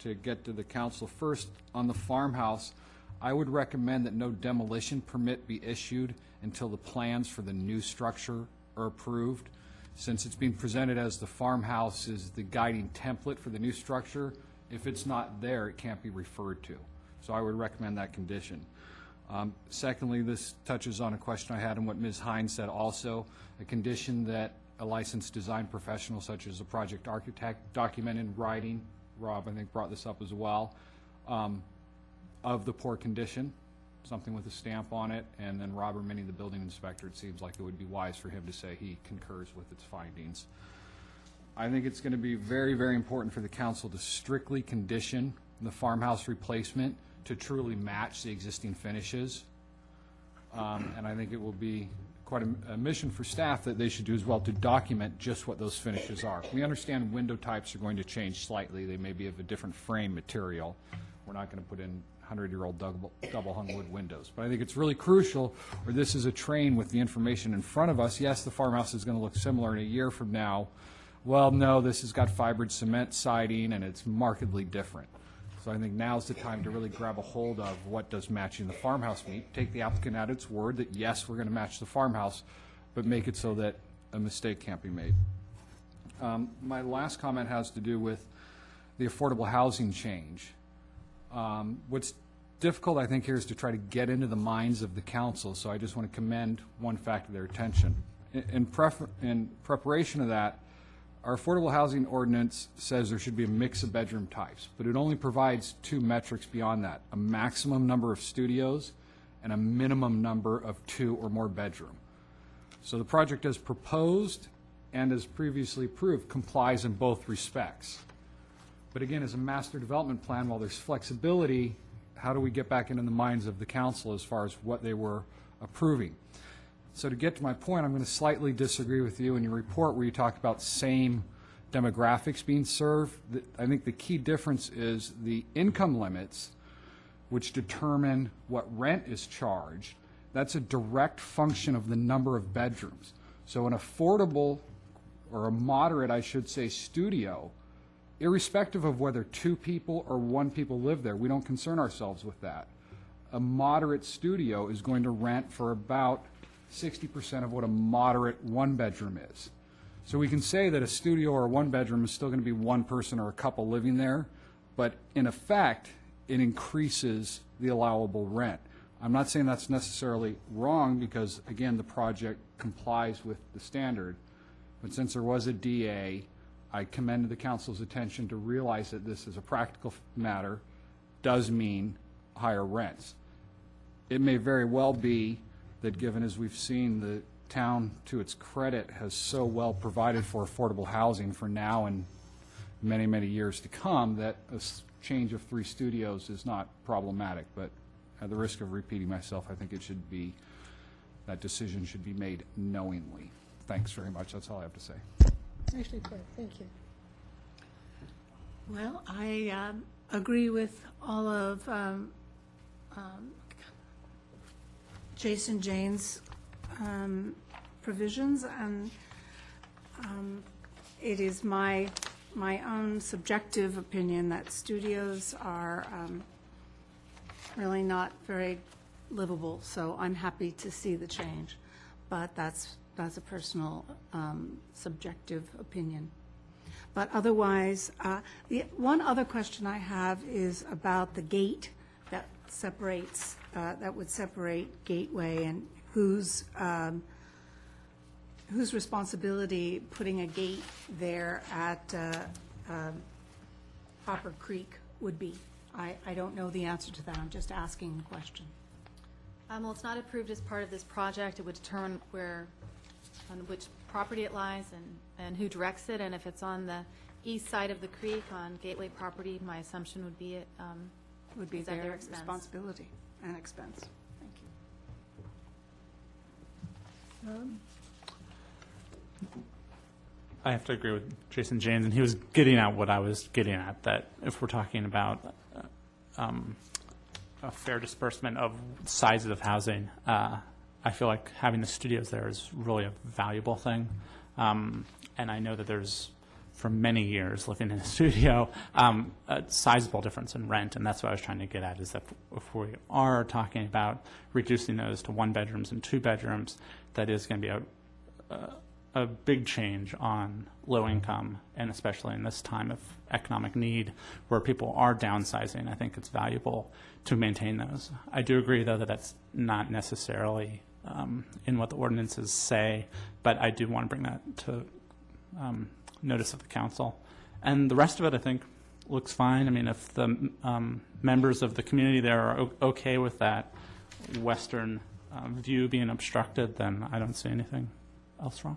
to get to the council. First, on the farmhouse, I would recommend that no demolition permit be issued until the plans for the new structure are approved. Since it's being presented as the farmhouse is the guiding template for the new structure, if it's not there, it can't be referred to. So I would recommend that condition. Secondly, this touches on a question I had and what Ms. Hines said also, a condition that a licensed design professional such as a project architect document in writing, Rob I think brought this up as well, of the poor condition, something with a stamp on it, and then Robert Minnie, the building inspector, it seems like it would be wise for him to say he concurs with its findings. I think it's going to be very, very important for the council to strictly condition the farmhouse replacement to truly match the existing finishes. And I think it will be quite a mission for staff that they should do as well to document just what those finishes are. We understand window types are going to change slightly. They may be of a different frame material. We're not going to put in 100-year-old double hung wood windows. But I think it's really crucial, or this is a train with the information in front of us. Yes, the farmhouse is going to look similar in a year from now. Well, no, this has got fibered cement siding and it's markedly different. So I think now's the time to really grab a hold of what does matching the farmhouse mean. Take the applicant at its word that yes, we're going to match the farmhouse, but make it so that a mistake can't be made. My last comment has to do with the affordable housing change. What's difficult, I think, here is to try to get into the minds of the council, so I just want to commend one fact to their attention. In preparation of that, our affordable housing ordinance says there should be a mix of bedroom types, but it only provides two metrics beyond that: a maximum number of studios and a minimum number of 2 or more bedroom. So the project as proposed and as previously approved complies in both respects. But again, as a master development plan, while there's flexibility, how do we get back into the minds of the council as far as what they were approving? So to get to my point, I'm going to slightly disagree with you in your report where you talk about same demographics being served. I think the key difference is the income limits, which determine what rent is charged. That's a direct function of the number of bedrooms. So an affordable, or a moderate, I should say, studio, irrespective of whether 2 people or 1 people live there, we don't concern ourselves with that. A moderate studio is going to rent for about 60% of what a moderate 1-bedroom is. So we can say that a studio or a 1-bedroom is still going to be 1 person or a couple living there, but in effect, it increases the allowable rent. I'm not saying that's necessarily wrong because, again, the project complies with the standard, but since there was a DA, I commend the council's attention to realize that this is a practical matter, does mean higher rents. It may very well be that, given as we've seen, the town, to its credit, has so well provided for affordable housing for now and many, many years to come, that a change of 3 studios is not problematic. But at the risk of repeating myself, I think it should be, that decision should be made knowingly. Thanks very much. That's all I have to say. Actually, quite, thank you. Well, I agree with all of Jason Jane's provisions, and it is my own subjective opinion that studios are really not very livable, so I'm happy to see the change, but that's a personal subjective opinion. But otherwise, the one other question I have is about the gate that separates, that would separate Gateway, and whose responsibility putting a gate there at Hopper Creek would be. I don't know the answer to that. I'm just asking the question. Well, it's not approved as part of this project. It would determine on which property it lies and who directs it. And if it's on the east side of the creek on Gateway property, my assumption would be it Would be is at their expense. responsibility and expense. Thank you. I have to agree with Jason James, and he was getting at what I was getting at, that if we're talking about a fair disbursement of sizes of housing, I feel like having the studios there is really a valuable thing. And I know that there's, for many years living in a studio, a sizable difference in rent, and that's what I was trying to get at, is that if we are talking about reducing those to 1 bedrooms and 2 bedrooms, that is going to be a big change on low income, and especially in this time of economic need where people are downsizing. I think it's valuable to maintain those. I do agree, though, that that's not necessarily in what the ordinances say, but I do want to bring that to notice of the council. And the rest of it, I think, looks fine. I mean, if the members of the community there are okay with that western view being obstructed, then I don't see anything else wrong.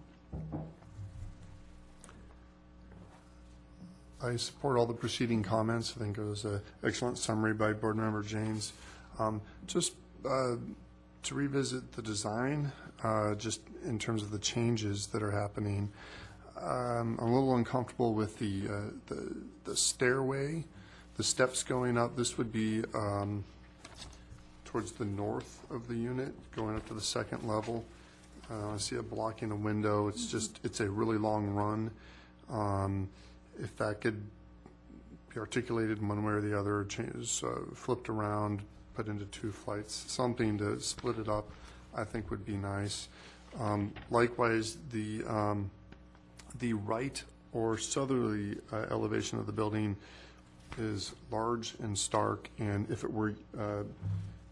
I support all the preceding comments. I think it was an excellent summary by Board Member Janes. Just to revisit the design, just in terms of the changes that are happening, I'm a little uncomfortable with the stairway, the steps going up. This would be towards the north of the unit, going up to the 2nd level. I see it blocking a window. It's just, it's a really long run. If that could be articulated one way or the other, flipped around, put into 2 flights, something to split it up, I think would be nice. Likewise, the right or southerly elevation of the building is large and stark, and if it were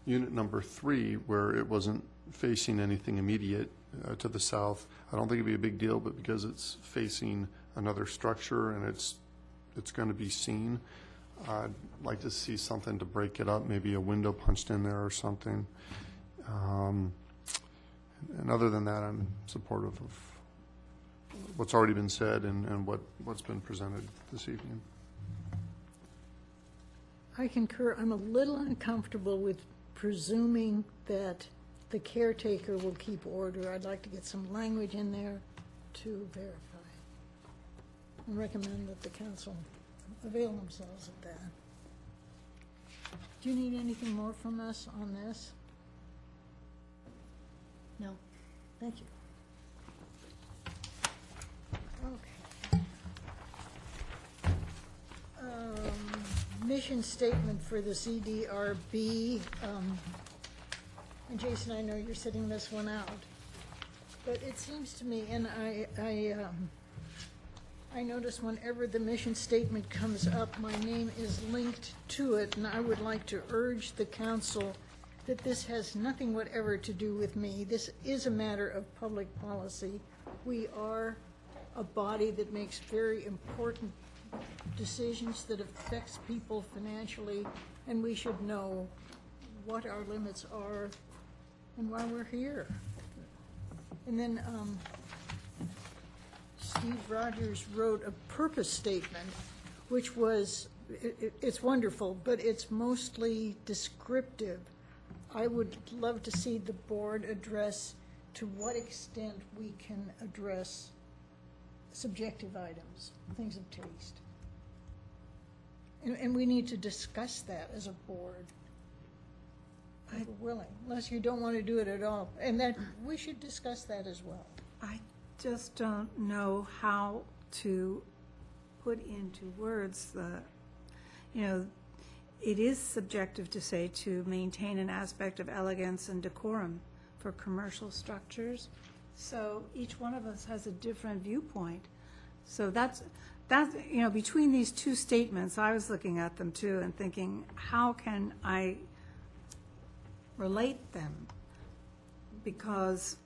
unit number 3, where it wasn't facing anything immediate to the south, I don't think it'd be a big deal, but because it's facing another structure and it's going to be seen, I'd like to see something to break it up, maybe a window punched in there or something. And other than that, I'm supportive of what's already been said and what's been presented this evening. I concur. I'm a little uncomfortable with presuming that the caretaker will keep order. I'd like to get some language in there to verify. I recommend that the council avail themselves of that. Do you need anything more from us on this? No. Thank you. Okay. Mission statement for the CDRB. And Jason, I know you're sitting this one out, but it seems to me, and I notice whenever the mission statement comes up, my name is linked to it, and I would like to urge the council that this has nothing whatever to do with me. This is a matter of public policy. We are a body that makes very important decisions that affects people financially, and we should know what our limits are and why we're here. And then Steve Rogers wrote a purpose statement, which was, it's wonderful, but it's mostly descriptive. I would love to see the board address to what extent we can address subjective items, things of taste. And we need to discuss that as a board. If we're willing, unless you don't want to do it at all. And that, we should discuss that as well. I just don't know how to put into words it is subjective to say to maintain an aspect of elegance and decorum for commercial structures. So each one of us has a different viewpoint. So that's between these two statements, I was looking at them too and thinking, how can I relate them? Because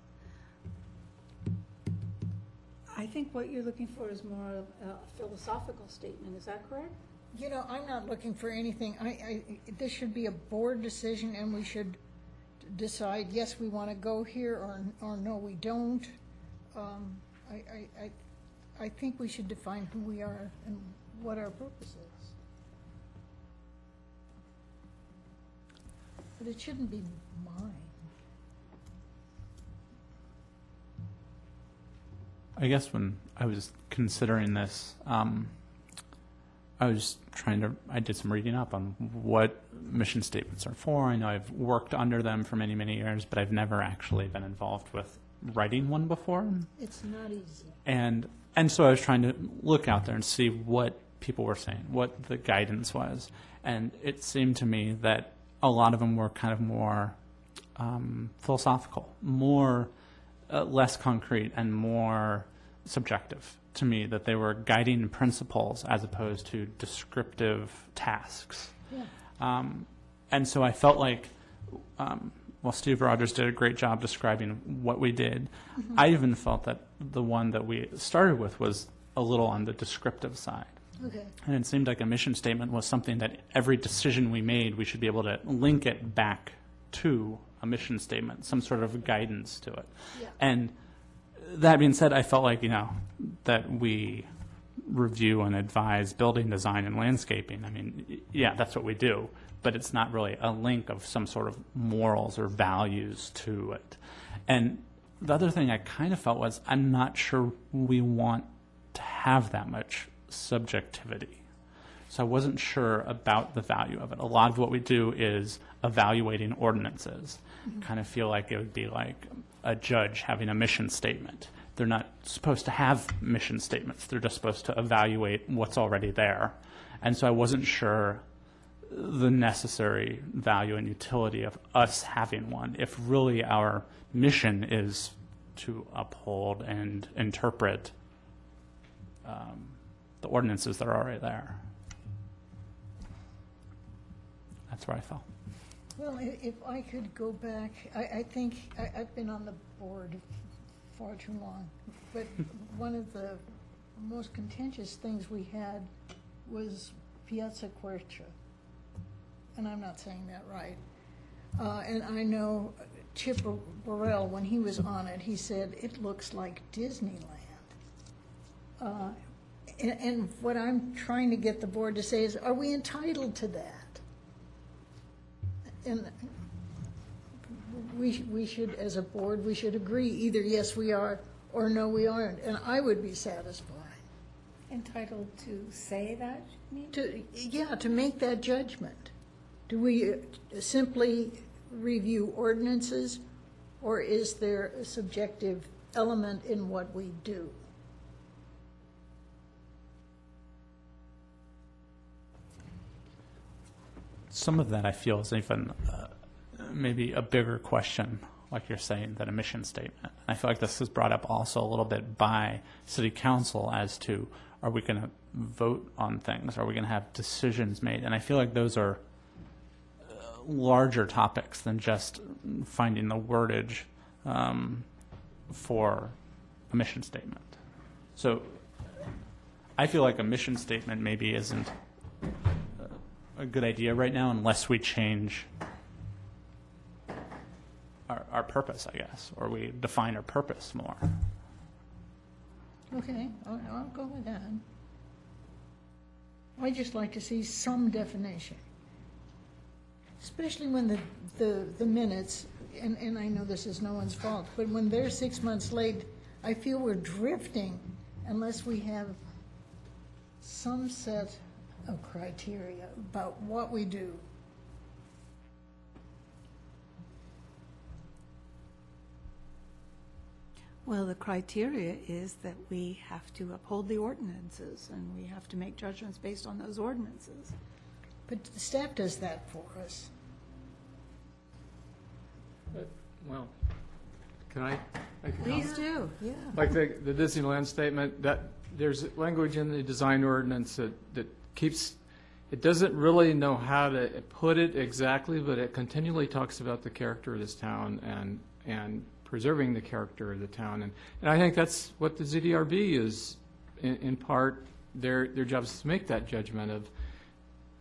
I think what you're looking for is more of a philosophical statement. Is that correct? I'm not looking for anything. This should be a board decision, and we should decide, yes, we want to go here, or no, we don't. I think we should define who we are and what our purpose is. But it shouldn't be mine. I guess when I was considering this, I did some reading up on what mission statements are for. I know I've worked under them for many, many years, but I've never actually been involved with writing one before. It's not easy. And so I was trying to look out there and see what people were saying, what the guidance was. And it seemed to me that a lot of them were kind of more philosophical, less concrete and more subjective to me, that they were guiding principles as opposed to descriptive tasks. Yeah. And so I felt like, Steve Rogers did a great job describing what we did. Mm-hmm. I even felt that the one that we started with was a little on the descriptive side. Okay. And it seemed like a mission statement was something that every decision we made, we should be able to link it back to a mission statement, some sort of guidance to it. Yeah. And that being said, I felt like, that we review and advise building design and landscaping. I mean, yeah, that's what we do, but it's not really a link of some sort of morals or values to it. And the other thing I kind of felt was, I'm not sure we want to have that much subjectivity. So I wasn't sure about the value of it. A lot of what we do is evaluating ordinances. Mm-hmm. Kind of feel like it would be like a judge having a mission statement. They're not supposed to have mission statements. They're just supposed to evaluate what's already there. And so I wasn't sure the necessary value and utility of us having one, if really our mission is to uphold and interpret the ordinances that are already there. That's where I fell. Well, if I could go back, I think, I've been on the board far too long, but one of the most contentious things we had was Piazza Quercia. And I'm not saying that right. And I know Chip Burrell, when he was on it, he said, it looks like Disneyland. And what I'm trying to get the board to say is, are we entitled to that? And we should, as a board, we should agree, either yes, we are, or no, we aren't. And I would be satisfied. Entitled to say that, you mean? To make that judgment. Do we simply review ordinances, or is there a subjective element in what we do? Some of that I feel is even maybe a bigger question, like you're saying, than a mission statement. I feel like this is brought up also a little bit by City Council as to, are we going to vote on things? Are we going to have decisions made? And I feel like those are larger topics than just finding the wordage for a mission statement. So I feel like a mission statement maybe isn't a good idea right now unless we change our purpose, I guess, or we define our purpose more. Okay, I'll go with that. I'd just like to see some definition, especially when the minutes, and I know this is no one's fault, but when they're 6 months late, I feel we're drifting unless we have some set of criteria about what we do. Well, the criteria is that we have to uphold the ordinances, and we have to make judgments based on those ordinances. But the staff does that for us. Well, can I make a Please comment? do, yeah. Like the Disneyland statement, that there's language in the design ordinance that keeps, it doesn't really know how to put it exactly, but it continually talks about the character of this town and preserving the character of the town. And I think that's what the ZDRB is, in part, their job is to make that judgment of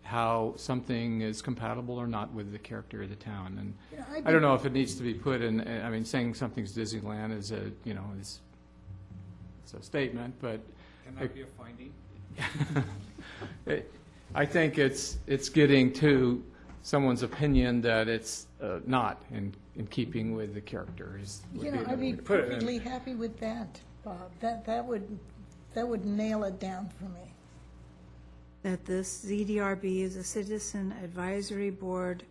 how something is compatible or not with the character of the town. And Yeah, I don't know if it needs to be put in, I mean, saying something's Disneyland is a, you know, it's a statement, but Can that be a finding? I think it's getting to someone's opinion that it's not in keeping with the character. You know, I'd be perfectly happy with that, Bob. That would nail it down for me. That this ZDRB is a citizen advisory board.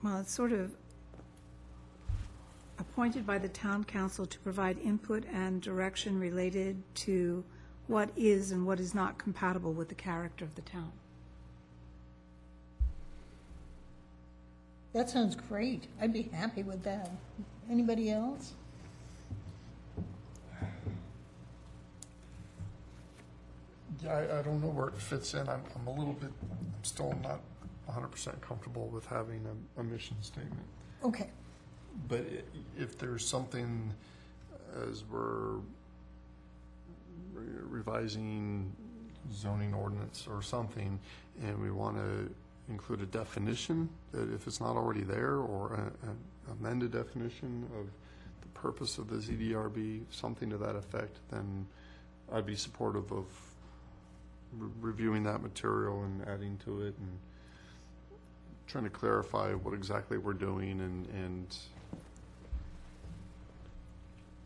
Well, it's sort of appointed by the town council to provide input and direction related to what is and what is not compatible with the character of the town. That sounds great. I'd be happy with that. Anybody else? Yeah, I don't know where it fits in. I'm still not 100% comfortable with having a mission statement. Okay. But if there's something, as we're revising zoning ordinance or something, and we want to include a definition, that if it's not already there, or an amended definition of the purpose of the ZDRB, something to that effect, then I'd be supportive of reviewing that material and adding to it and trying to clarify what exactly we're doing and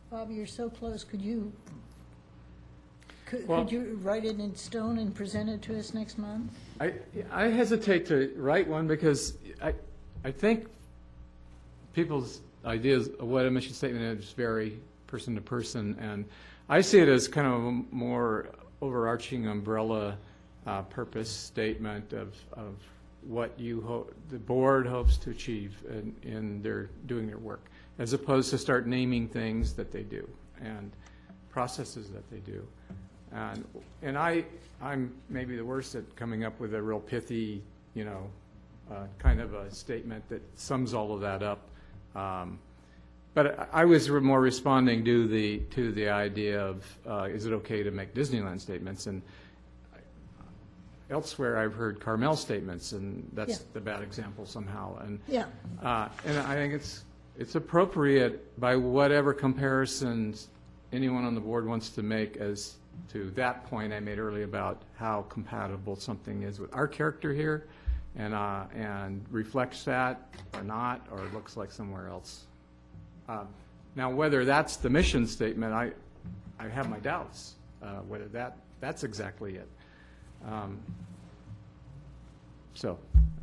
Bob, you're so close. Could you Well- could you write it in stone and present it to us next month? I hesitate to write one because I think people's ideas of what a mission statement is vary person to person, and I see it as kind of a more overarching umbrella purpose statement of what the board hopes to achieve in their doing their work, as opposed to start naming things that they do. and processes that they do. And I'm maybe the worst at coming up with a real pithy, kind of a statement that sums all of that up. But I was more responding to the idea of is it okay to make Disneyland statements? And elsewhere I've heard Carmel statements, and that's the bad example somehow. And and I think it's appropriate by whatever comparisons anyone on the board wants to make as to that point I made earlier about how compatible something is with our character here, and reflects that or not, or looks like somewhere else. Now, whether that's the mission statement, I have my doubts whether that's exactly it. So.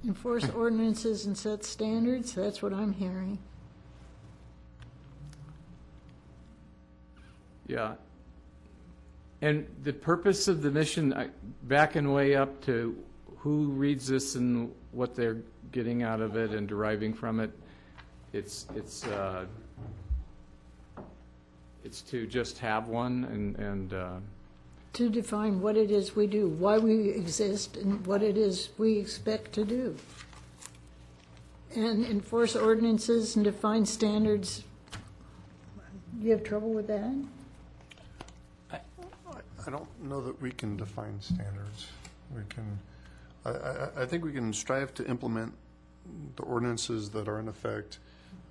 Enforce ordinances and set standards, that's what I'm hearing. Yeah. And the purpose of the mission, backing way up to who reads this and what they're getting out of it and deriving from it, it's to just have one and To define what it is we do, why we exist, and what it is we expect to do. And enforce ordinances and define standards. Do you have trouble with that? I don't know that we can define standards. We can, I think we can strive to implement the ordinances that are in effect,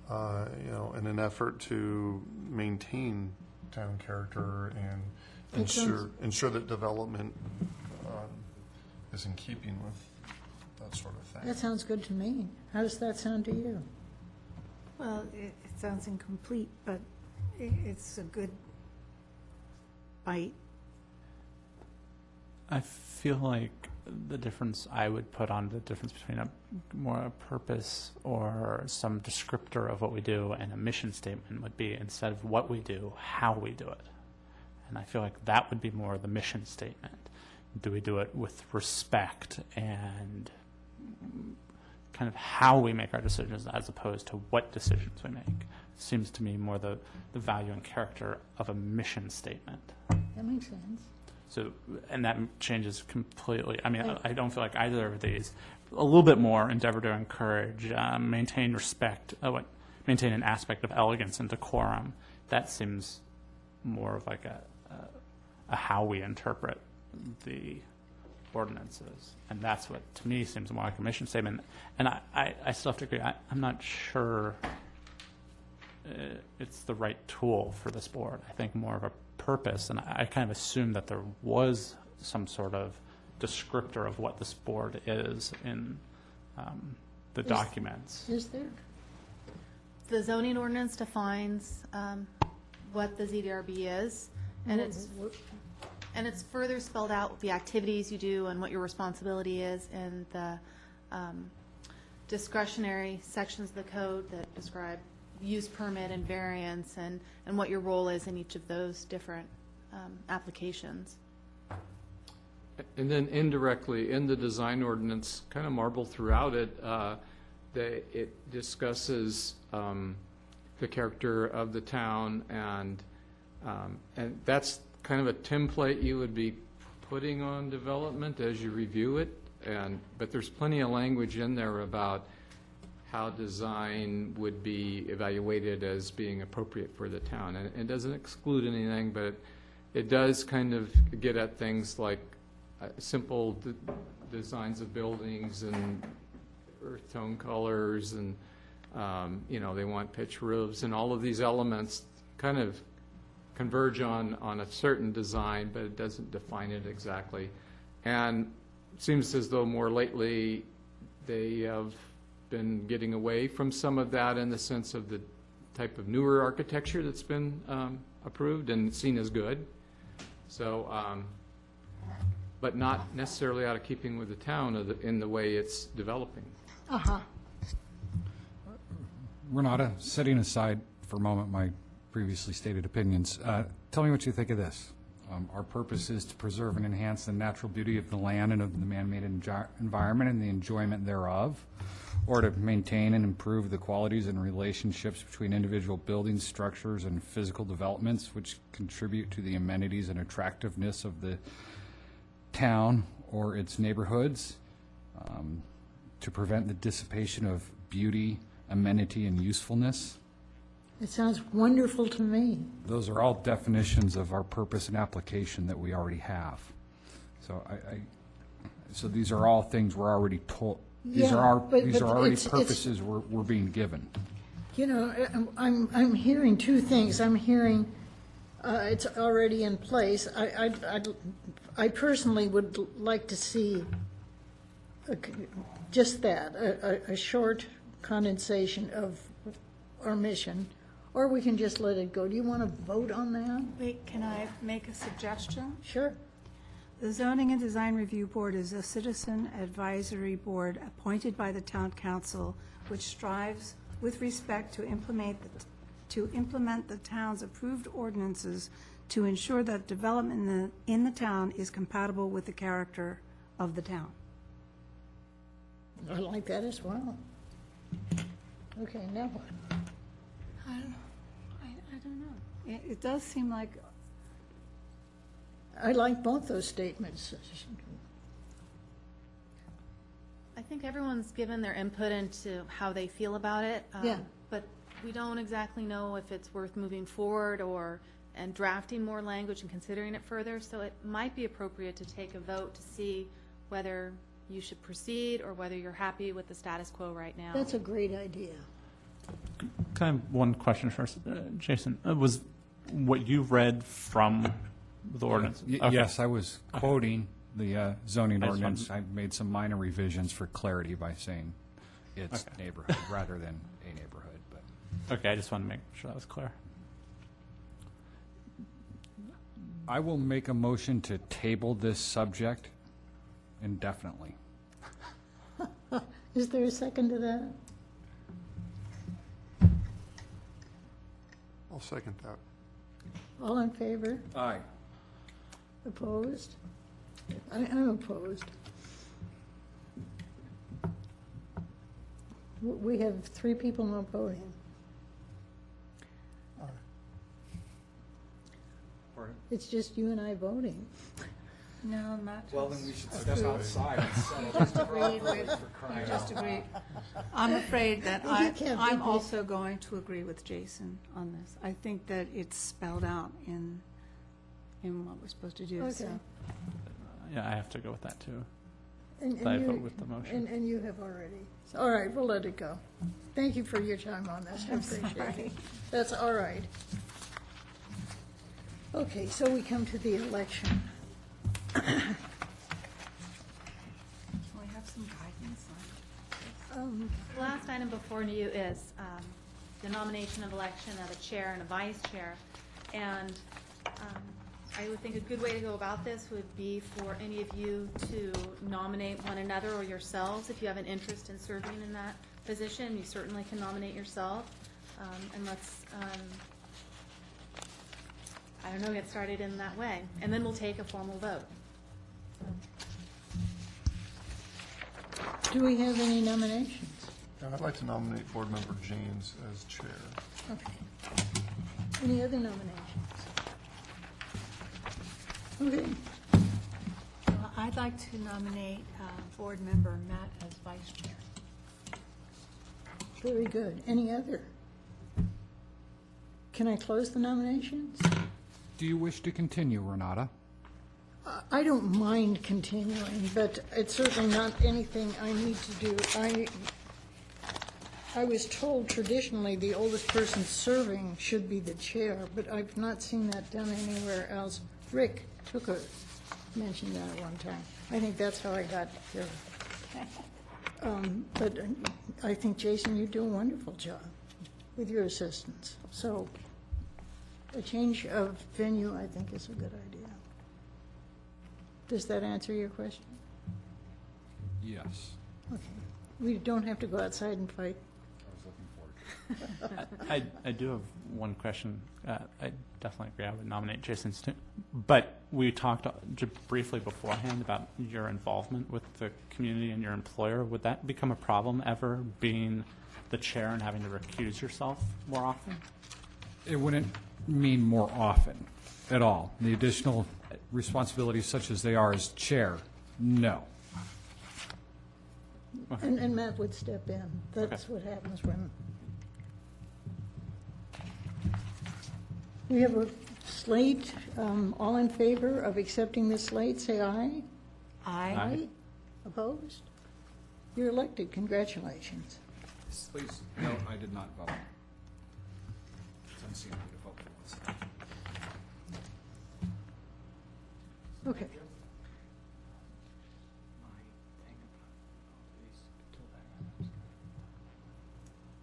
in an effort to maintain town character and ensure that development is in keeping with that sort of thing. That sounds good to me. How does that sound to you? Well, it sounds incomplete, but it's a good bite. I feel like the difference I would put on the difference between a purpose or some descriptor of what we do and a mission statement would be, instead of what we do, how we do it. And I feel like that would be more the mission statement. Do we do it with respect and kind of how we make our decisions as opposed to what decisions we make? Seems to me more the value and character of a mission statement. That makes sense. So, and that changes completely. I mean, I don't feel like either of these. A little bit more endeavor to encourage, maintain respect, maintain an aspect of elegance and decorum. That seems more of like a how we interpret the ordinances. And that's what, to me, seems more like a mission statement. And I still have to agree, I'm not sure it's the right tool for this board. I think more of a purpose, and I kind of assumed that there was some sort of descriptor of what this board is in the documents. Is there? The zoning ordinance defines what the ZDRB is, and it's further spelled out the activities you do and what your responsibility is in the discretionary sections of the code that describe use permit and variance and what your role is in each of those different applications. And then indirectly, in the design ordinance, kind of marbled throughout it, it discusses the character of the town, and that's kind of a template you would be putting on development as you review it. But there's plenty of language in there about how design would be evaluated as being appropriate for the town. And it doesn't exclude anything, but it does kind of get at things like simple designs of buildings and earth tone colors, and they want pitch roofs, and all of these elements kind of converge on a certain design, but it doesn't define it exactly. And it seems as though more lately they have been getting away from some of that in the sense of the type of newer architecture that's been approved and seen as good. So, but not necessarily out of keeping with the town in the way it's developing. Renata, setting aside for a moment my previously stated opinions, tell me what you think of this. Our purpose is to preserve and enhance the natural beauty of the land and of the man-made environment and the enjoyment thereof, or to maintain and improve the qualities and relationships between individual buildings, structures, and physical developments which contribute to the amenities and attractiveness of the town or its neighborhoods, to prevent the dissipation of beauty, amenity, and usefulness. It sounds wonderful to me. Those are all definitions of our purpose and application that we already have. So so these are all things we're already told, these Yeah, are but already it's- purposes we're being given. You know, I'm hearing two things. I'm hearing it's already in place. I personally would like to see just that, a short condensation of our mission, or we can just let it go. Do you want to vote on that? Wait, can I make a suggestion? Sure. The Zoning and Design Review Board is a citizen advisory board appointed by the town council, which strives with respect to implement the town's approved ordinances to ensure that development in the town is compatible with the character of the town. I like that as well. Okay, now what? I don't know. It does seem like, I like both those statements. I think everyone's given their input into how they feel about it. Yeah. But we don't exactly know if it's worth moving forward and drafting more language and considering it further. So it might be appropriate to take a vote to see whether you should proceed or whether you're happy with the status quo right now. That's a great idea. Can I have one question first? Jason, was what you read from the ordinance? Okay. Yes, I was quoting the zoning I just ordinance. I made some minor revisions for clarity by saying its neighborhood rather than a neighborhood. But Okay, I just want to make sure that was clear. I will make a motion to table this subject indefinitely. Is there a second to that? I'll second that. All in favor? Aye. Opposed? I'm opposed. We have 3 people not voting. It's just you and I voting. no, not just. Well, then we should step outside and settle Just agreed with, just agreed. I'm afraid that You can't I'm beat me. also going to agree with Jason on this. I think that it's spelled out in what we're supposed to do, so. Okay. Yeah, I have to go with that too. And I you- vote with the motion. And you have already. All right, we'll let it go. Thank you for your time on this. I appreciate it. That's all right. Okay, so we come to the election. Can we have some guidance on? The last item before you is the nomination of election of a chair and a vice chair. And I would think a good way to go about this would be for any of you to nominate one another or yourselves. If you have an interest in serving in that position, you certainly can nominate yourself. And let's, I don't know, get started in that way. And then we'll take a formal vote. Do we have any nominations? I'd like to nominate Board Member James as chair. Okay. Any other nominations? Okay. Well, I'd like to nominate Board Member Matt as Vice Chair. Very good. Any other? Can I close the nominations? Do you wish to continue, Renata? I don't mind continuing, but it's certainly not anything I need to do. I was told traditionally the oldest person serving should be the chair, but I've not seen that done anywhere else. Rick mentioned that at one time. I think that's how I got here. But I think, Jason, you do a wonderful job with your assistants. So a change of venue, I think, is a good idea. Does that answer your question? Yes. Okay. We don't have to go outside and fight. I was looking forward I do have one question. I definitely agree. I would nominate Jason. But we talked briefly beforehand about your involvement with the community and your employer. Would that become a problem ever, being the chair and having to recuse yourself more often? It wouldn't mean more often at all. The additional responsibilities such as they are as chair, no. And Matt would step in. That's what happens when. We have a slate. All in favor of accepting the slate, say aye. Aye. Opposed? You're elected. Congratulations. Please, no, I did not vote. It's unseemly to vote for this. Okay.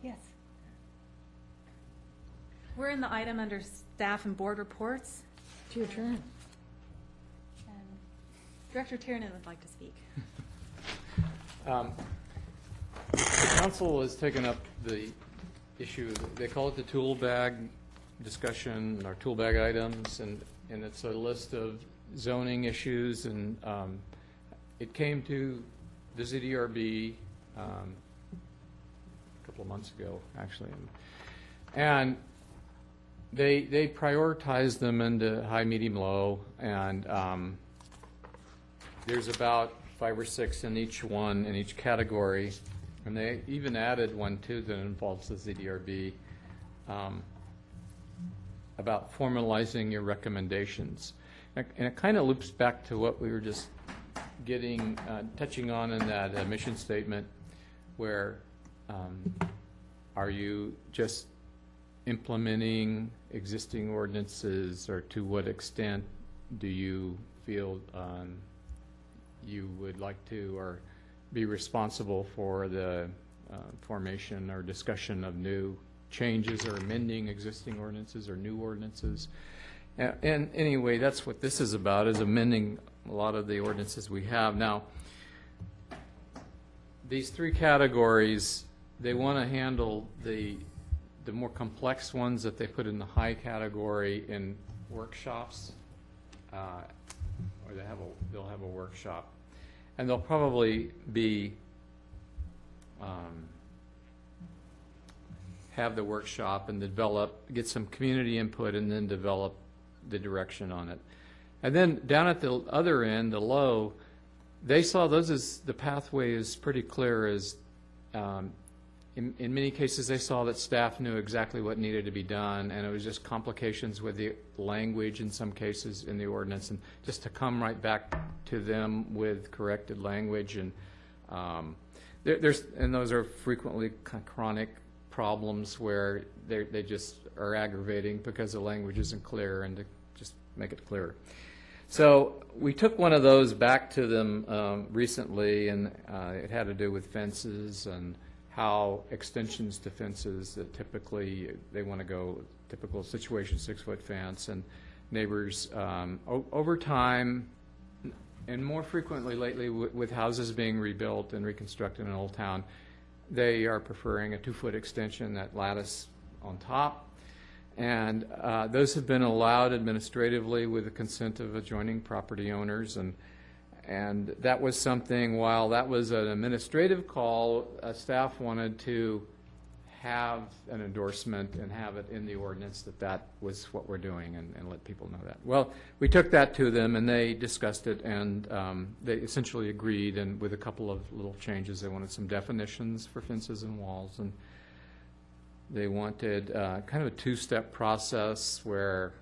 Yes. We're in the item under staff and board reports. It's your turn. And Director Tiernan would like to speak. The council has taken up the issue, they call it the tool bag discussion, or tool bag items, and it's a list of zoning issues, and it came to the ZDRB a couple of months ago, actually. And they prioritized them into high, medium, low, and there's about 5 or 6 in each one, in each category. And they even added one, too, that involves the ZDRB, about formalizing your recommendations. And it kind of loops back to what we were just touching on in that mission statement, where are you just implementing existing ordinances, or to what extent do you feel you would like to or be responsible for the formation or discussion of new changes or amending existing ordinances or new ordinances. And anyway, that's what this is about, is amending a lot of the ordinances we have. Now, these 3 categories, they want to handle the more complex ones that they put in the high category in workshops, or they'll have a workshop. And they'll probably be, have the workshop and get some community input, and then develop the direction on it. And then down at the other end, the low, they saw those as the pathway is pretty clear. As in many cases, they saw that staff knew exactly what needed to be done, and it was just complications with the language in some cases in the ordinance, and just to come right back to them with corrected language. And and those are frequently chronic problems where they just are aggravating because the language isn't clear, and to just make it clearer. So we took one of those back to them recently, and it had to do with fences and how extensions to fences that typically they want to go, typical situation, 6-foot fence, and neighbors over time, and more frequently lately with houses being rebuilt and reconstructed in Old Town, they are preferring a 2-foot extension, that lattice on top. And those have been allowed administratively with the consent of adjoining property owners. And that was something, while that was an administrative call, staff wanted to have an endorsement and have it in the ordinance that was what we're doing, and let people know that. Well, we took that to them, and they discussed it, and they essentially agreed, and with a couple of little changes. They wanted some definitions for fences and walls, and they wanted kind of a 2-step process where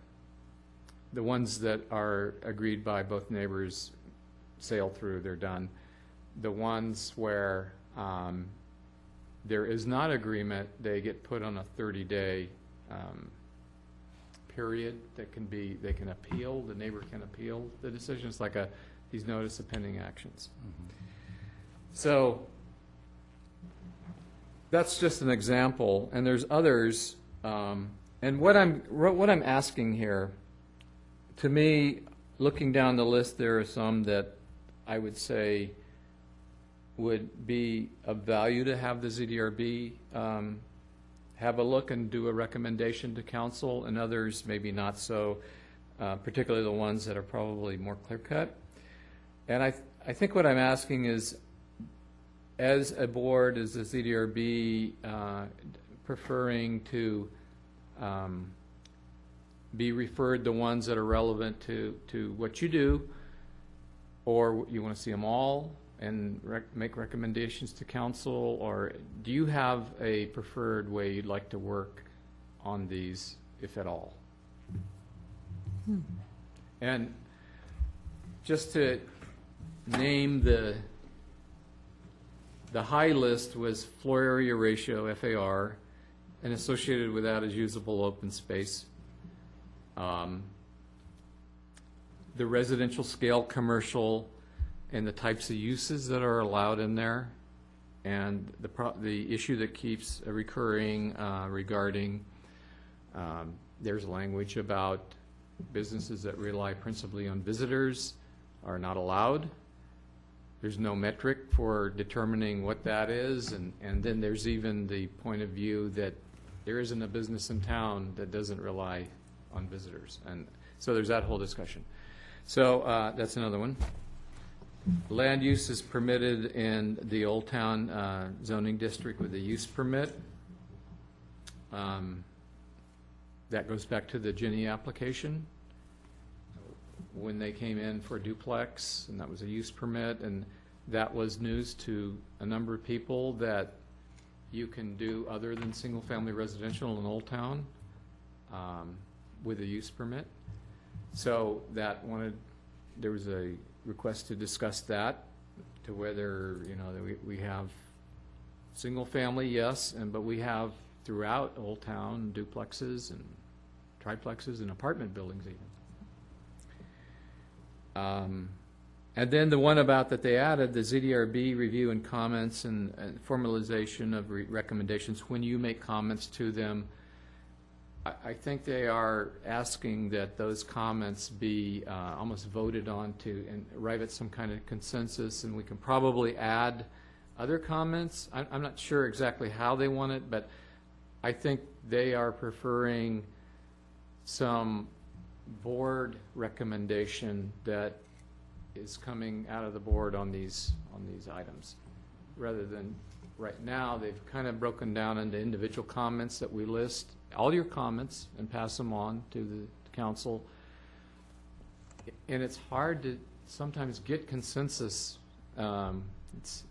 the ones that are agreed by both neighbors sail through, they're done. The ones where there is not agreement, they get put on a 30-day period that they can appeal, the neighbor can appeal the decision. It's like these notice of pending actions. So that's just an example, and there's others. And what I'm asking here, to me, looking down the list, there are some that I would say would be of value to have the ZDRB have a look and do a recommendation to council, and others maybe not so, particularly the ones that are probably more clear-cut. And I think what I'm asking is, as a board, is the ZDRB preferring to be referred the ones that are relevant to what you do, or you want to see them all and make recommendations to council, or do you have a preferred way you'd like to work on these, if at all? And just to name the high list was floor area ratio, FAR, and associated with that is usable open space. The residential scale, commercial, and the types of uses that are allowed in there, and the issue that keeps recurring regarding there's language about businesses that rely principally on visitors are not allowed. There's no metric for determining what that is, and then there's even the point of view that there isn't a business in town that doesn't rely on visitors, and so there's that whole discussion. So that's another one. Land use is permitted in the Old Town zoning district with a use permit. That goes back to the Ginny application when they came in for a duplex, and that was a use permit, and that was news to a number of people that you can do other than single-family residential in Old Town with a use permit. So there was a request to discuss that, to whether, that we have single-family, yes, but we have throughout Old Town duplexes and triplexes and apartment buildings even. And then the one about that they added, the ZDRB review and comments and formalization of recommendations. When you make comments to them, I think they are asking that those comments be almost voted on to and arrive at some kind of consensus, and we can probably add other comments. I'm not sure exactly how they want it, but I think they are preferring some board recommendation that is coming out of the board on these items, rather than right now. They've kind of broken down into individual comments that we list all your comments and pass them on to the council, and it's hard to sometimes get consensus it's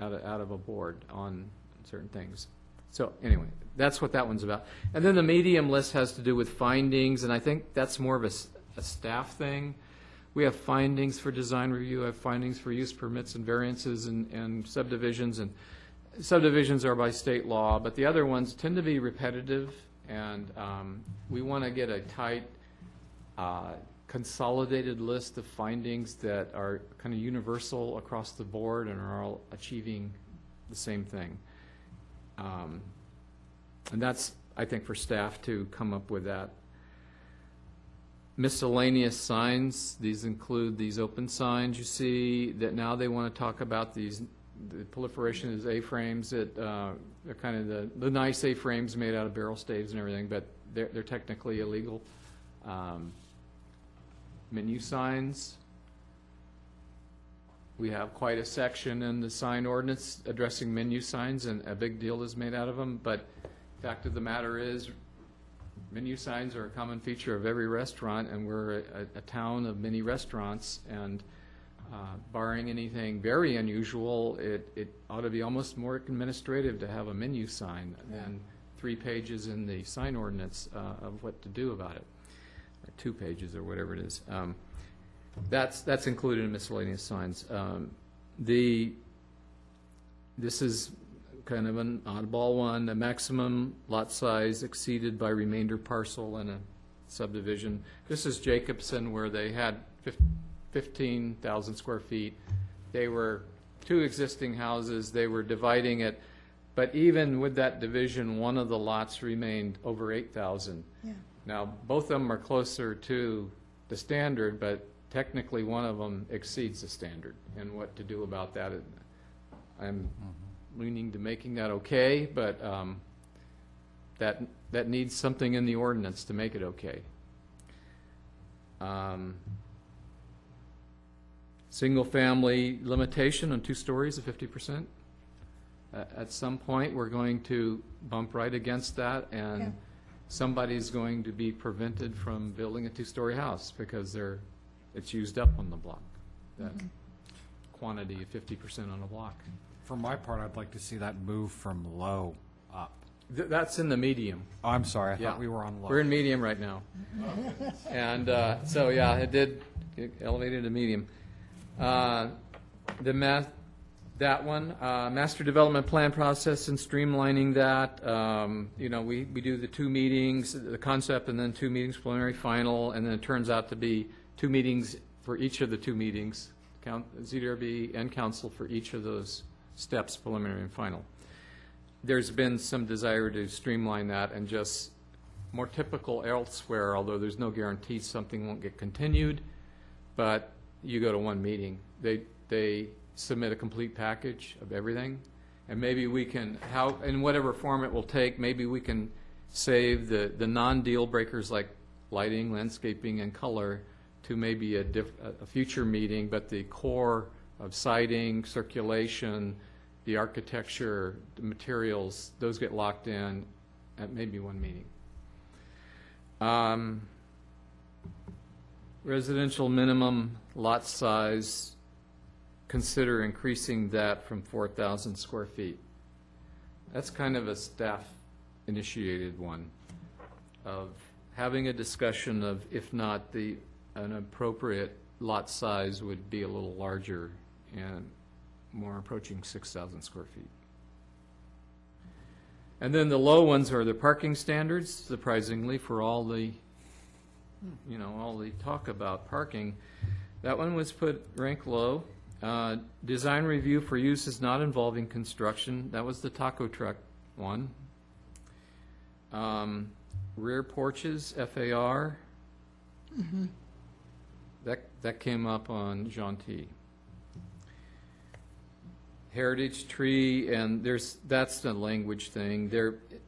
out of a board on certain things. So anyway, that's what that one's about. And then the medium list has to do with findings, and I think that's more of a staff thing. We have findings for design review, have findings for use permits and variances and subdivisions, and subdivisions are by state law, but the other ones tend to be repetitive, and we want to get a tight, consolidated list of findings that are kind of universal across the board and are all achieving the same thing. And that's, I think, for staff to come up with that. Miscellaneous signs, these include these open signs you see, that now they want to talk about these. The proliferation is A-frames that they're kind of the nice A-frames made out of barrel staves and everything, but they're technically illegal. Menu signs. We have quite a section in the sign ordinance addressing menu signs, and a big deal is made out of them. But fact of the matter is, menu signs are a common feature of every restaurant, and we're a town of many restaurants, and barring anything very unusual, it ought to be almost more administrative to have a menu sign than 3 pages in the sign ordinance of what to do about it, or 2 pages or whatever it is. That's included in miscellaneous signs. This is kind of an oddball one. The maximum lot size exceeded by remainder parcel in a subdivision. This is Jacobson, where they had 15,000 square feet. They were 2 existing houses. They were dividing it, but even with that division, one of the lots remained over 8,000. Yeah. Now, both of them are closer to the standard, but technically one of them exceeds the standard. And what to do about that, I'm leaning to making that okay, but that needs something in the ordinance to make it okay. Single-family limitation on 2 stories of 50%. At some point, we're going to bump right against that, and somebody's going to be prevented from building a 2-story house because it's used up on the block, that quantity of 50% on a block. For my part, I'd like to see that move from low up. That's in the medium. Oh, I'm sorry, I Yeah. thought we were on low. We're in medium right now. And so, yeah, it elevated to medium. That one, master development plan process and streamlining that. We do the 2 meetings, the concept, and then 2 meetings, preliminary, final, and then it turns out to be 2 meetings for each of the 2 meetings, ZDRB and council for each of those steps, preliminary and final. There's been some desire to streamline that and just more typical elsewhere, although there's no guarantee something won't get continued, but you go to 1 meeting. They submit a complete package of everything, and maybe we can, in whatever form it will take, maybe we can save the non-deal breakers like lighting, landscaping, and color to maybe a future meeting, but the core of siding, circulation, the architecture, the materials, those get locked in at maybe 1 meeting. Residential minimum lot size, consider increasing that from 4,000 square feet. That's kind of a staff-initiated one of having a discussion of, if not an appropriate lot size would be a little larger and more approaching 6,000 square feet. And then the low ones are the parking standards, surprisingly, for all the talk about parking. That one was put rank low. Design review for uses not involving construction. That was the taco truck one. Rear porches, FAR. That came up on Gentil. Heritage tree, and that's the language thing.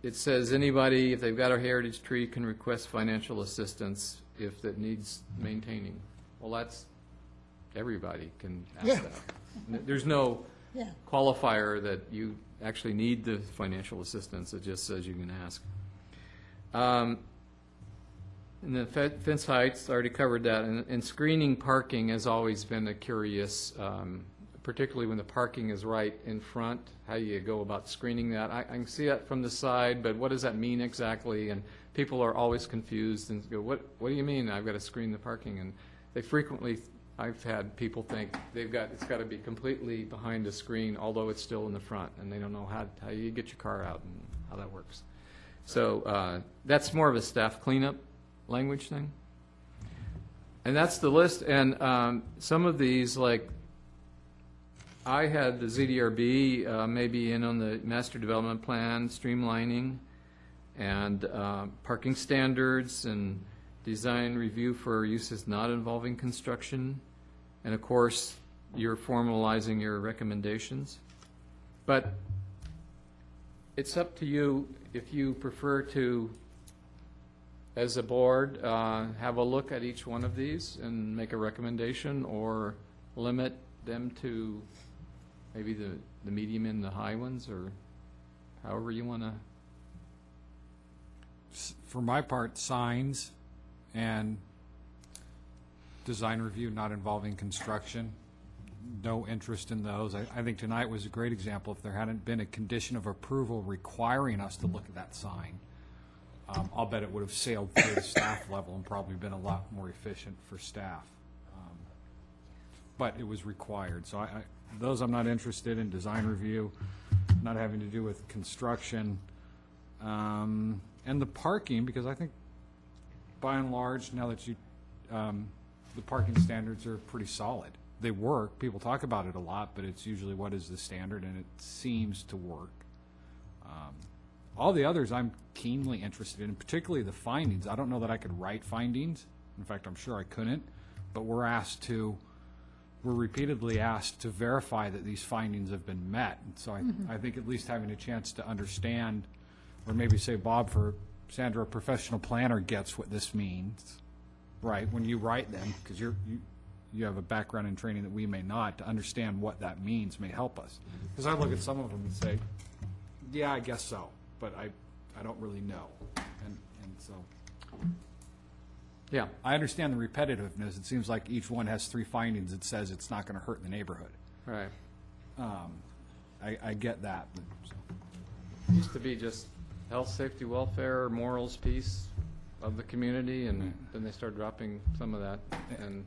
It says anybody, if they've got a heritage tree, can request financial assistance if it needs maintaining. Well, that's, everybody can ask that. There's no qualifier that you actually need the financial assistance. It just says you can ask. And the fence heights, already covered that. And screening parking has always been a curious, particularly when the parking is right in front, how you go about screening that. I can see that from the side, but what does that mean exactly? And people are always confused and go, what do you mean I've got to screen the parking? And they frequently, I've had people think it's got to be completely behind the screen, although it's still in the front, and they don't know how you get your car out and how that works. So that's more of a staff cleanup language thing. And that's the list. And some of these, like, I had the ZDRB maybe in on the master development plan, streamlining, and parking standards, and design review for uses not involving construction. And of course, you're formalizing your recommendations. But it's up to you if you prefer to, as a board, have a look at each one of these and make a recommendation, or limit them to maybe the medium and the high ones, or however you want to. For my part, signs and design review not involving construction, no interest in those. I think tonight was a great example. If there hadn't been a condition of approval requiring us to look at that sign, I'll bet it would have sailed through the staff level and probably been a lot more efficient for staff. But it was required. So those I'm not interested in. Design review, not having to do with construction. And the parking, because I think by and large, now that the parking standards are pretty solid. They work. People talk about it a lot, but it's usually what is the standard, and it seems to work. All the others I'm keenly interested in, particularly the findings. I don't know that I could write findings. In fact, I'm sure I couldn't. But we're repeatedly asked to verify that these findings have been met. And so I think at least having a chance to understand or maybe say, Bob, for Sandra, a professional planner gets what this means, right? When you write them, because you have a background in training that we may not, to understand what that means may help us. Because I look at some of them and say, yeah, I guess so, but I don't really know. And so, Yeah. I understand the repetitiveness. It seems like each one has 3 findings that says it's not going to hurt the neighborhood. Right. I get that. But, so. It used to be just health, safety, welfare, morals, peace of the community, and then they start dropping some of that. And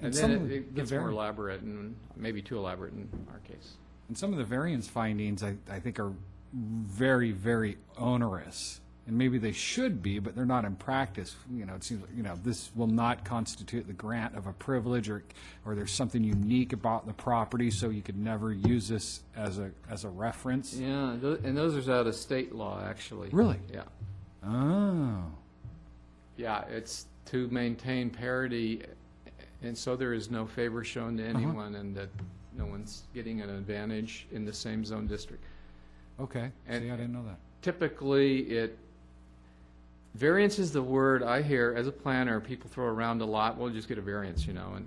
And then some of it the gets more vari- elaborate, and maybe too elaborate in our case. And some of the variance findings, I think, are very, very onerous. And maybe they should be, but they're not in practice. You know, it seems like, you know, this will not constitute the grant of a privilege, or there's something unique about the property, so you could never use this as a reference. Yeah, and those are out of state law, actually. Really? Yeah. Oh. Yeah, it's to maintain parity, and so there is no favor shown to anyone, and that no one's getting an advantage in the same zone district. Okay. And- See, I didn't know that. Typically, variance is the word I hear as a planner, people throw around a lot, we'll just get a variance, you know,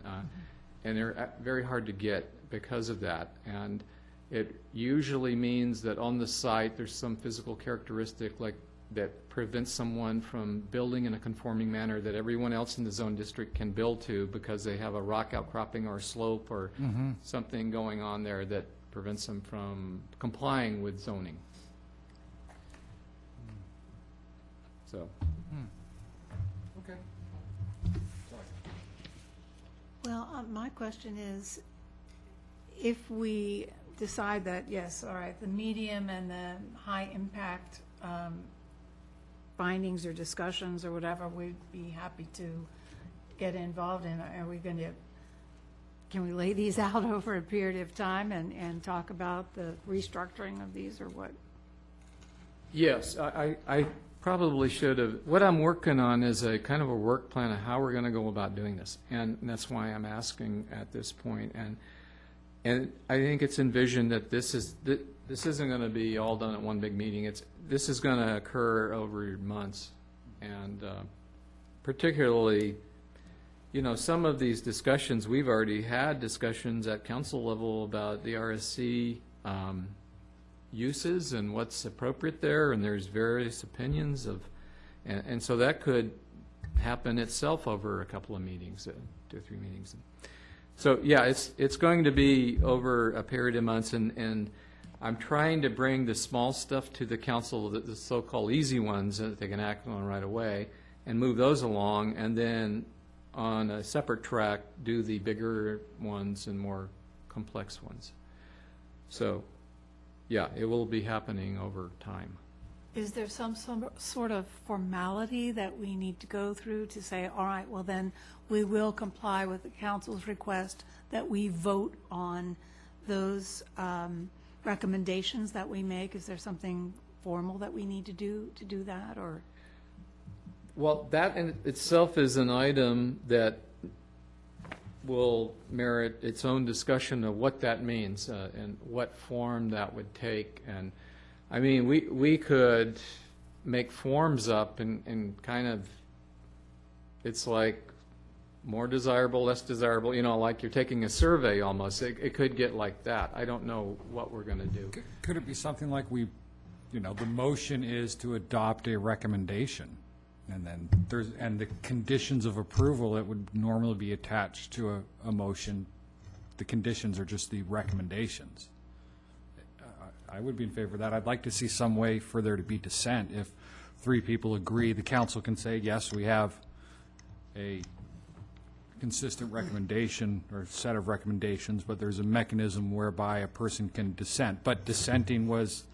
and they're very hard to get because of that. And it usually means that on the site, there's some physical characteristic like that prevents someone from building in a conforming manner that everyone else in the zone district can build to, because they have a rock outcropping or a slope or something going on there that prevents them from complying with zoning. So, Okay. Well, my question is, if we decide that, yes, all right, the medium and the high impact findings or discussions or whatever, we'd be happy to get involved in, are we going to, can we lay these out over a period of time and talk about the restructuring of these, or what? yes, I probably should have. What I'm working on is a kind of a work plan of how we're going to go about doing this, and that's why I'm asking at this point. And I think it's envisioned that this isn't going to be all done at one big meeting. This is going to occur over months, and particularly, you know, some of these discussions, we've already had discussions at council level about the RSC uses and what's appropriate there, and there's various opinions of, and so that could happen itself over a couple of meetings, 2 or 3 meetings. So yeah, it's going to be over a period of months, and I'm trying to bring the small stuff to the council, the so-called easy ones that they can act on right away, and move those along, and then on a separate track do the bigger ones and more complex ones. So yeah, it will be happening over time. Is there some sort of formality that we need to go through to say, all right, well then, we will comply with the council's request that we vote on those recommendations that we make? Is there something formal that we need to do that, or? Well, that in itself is an item that will merit its own discussion of what that means and what form that would take. And I mean, we could make forms up and kind of, it's like more desirable, less desirable, you know, like you're taking a survey almost. It could get like that. I don't know what we're going to do. Could it be something like the motion is to adopt a recommendation, and then and the conditions of approval that would normally be attached to a motion, the conditions are just the recommendations. I would be in favor of that. I'd like to see some way for there to be dissent. If 3 people agree, the council can say, yes, we have a consistent recommendation or set of recommendations, but there's a mechanism whereby a person can dissent. But dissenting was,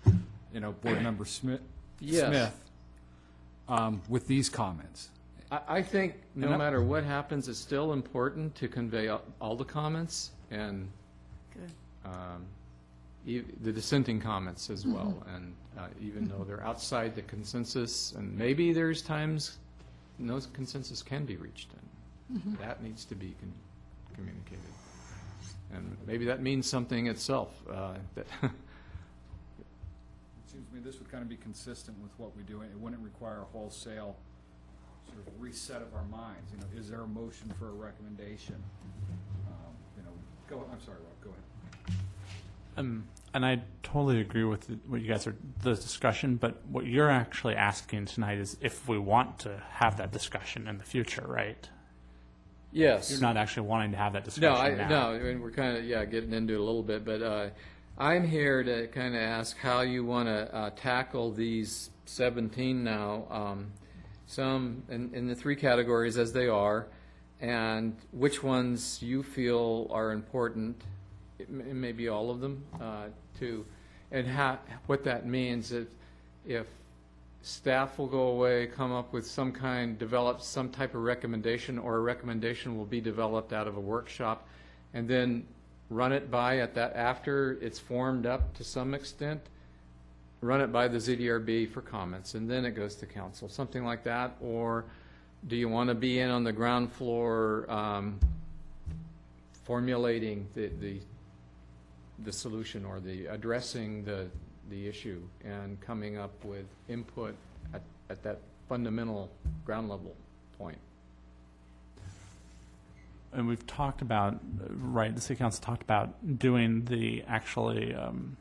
Board Member Smith. Yes. Smith, with these comments. I think no matter what happens, it's still important to convey all the comments and the dissenting comments as well. And even though they're outside the consensus, and maybe there's times no consensus can be reached, and that needs to be communicated. And maybe that means something itself. It seems to me mean, this would kind of be consistent with what we do. It wouldn't require a wholesale sort of reset of our minds. You know, is there a motion for a recommendation? You know, I'm sorry, Rob, go ahead. And I totally agree with what you guys are, the discussion, but what you're actually asking tonight is if we want to have that discussion in the future, right? Yes. You're not actually wanting to have that discussion now. No, and we're kind of, getting into it a little bit, but I'm here to kind of ask how you want to tackle these 17 now, some in the 3 categories as they are, and which ones you feel are important, maybe all of them, and what that means if staff will go away, come up with develop some type of recommendation, or a recommendation will be developed out of a workshop, and then run it by after it's formed up to some extent, run it by the ZDRB for comments, and then it goes to council, something like that. Or do you want to be in on the ground floor formulating the solution, or addressing the issue and coming up with input at that fundamental ground level point? And we've talked about, right, the city council talked about doing the actually,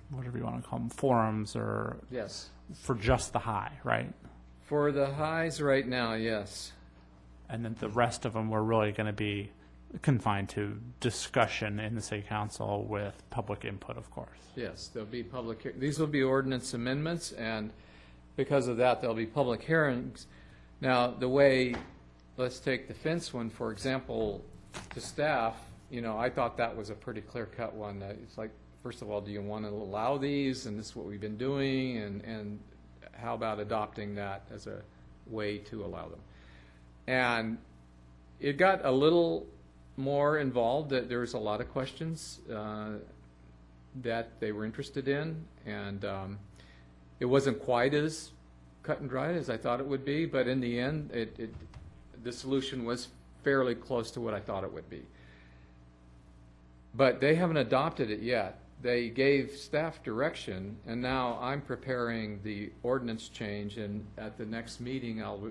whatever you want to call them, forums, or Yes. for just the high, right? For the highs right now, yes. And then the rest of them were really going to be confined to discussion in the city council with public input, of course. Yes, there'll be these will be ordinance amendments, and because of that, there'll be public hearings. Now, let's take the fence one, for example, to staff, I thought that was a pretty clear-cut one. It's like, first of all, do you want to allow these, and this is what we've been doing, and how about adopting that as a way to allow them? And it got a little more involved, that there was a lot of questions that they were interested in, and it wasn't quite as cut and dried as I thought it would be, but in the end, the solution was fairly close to what I thought it would be. But they haven't adopted it yet. They gave staff direction, and now I'm preparing the ordinance change, and at the next meeting, I'll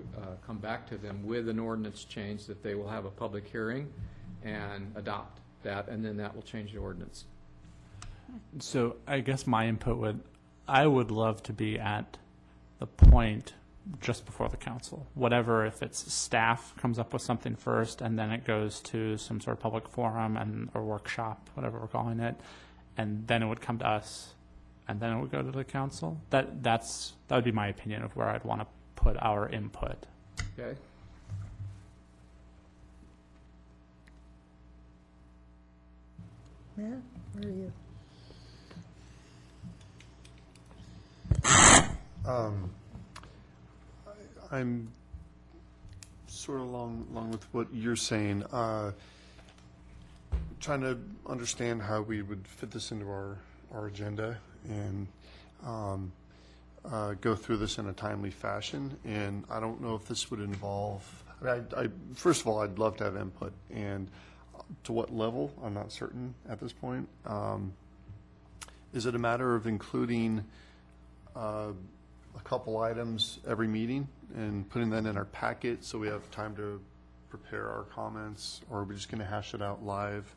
come back to them with an ordinance change that they will have a public hearing and adopt that, and then that will change the ordinance. So I guess my input I would love to be at the point just before the council. Whatever, if it's staff comes up with something first, and then it goes to some sort of public forum or workshop, whatever we're calling it, and then it would come to us, and then it would go to the council. That would be my opinion of where I'd want to put our input. Okay. Matt, where are you? I'm sort of along with what you're saying, trying to understand how we would fit this into our agenda and go through this in a timely fashion. And I don't know if this would involve, first of all, I'd love to have input, and to what level, I'm not certain at this point. Is it a matter of including a couple items every meeting and putting that in our packet so we have time to prepare our comments, or are we just going to hash it out live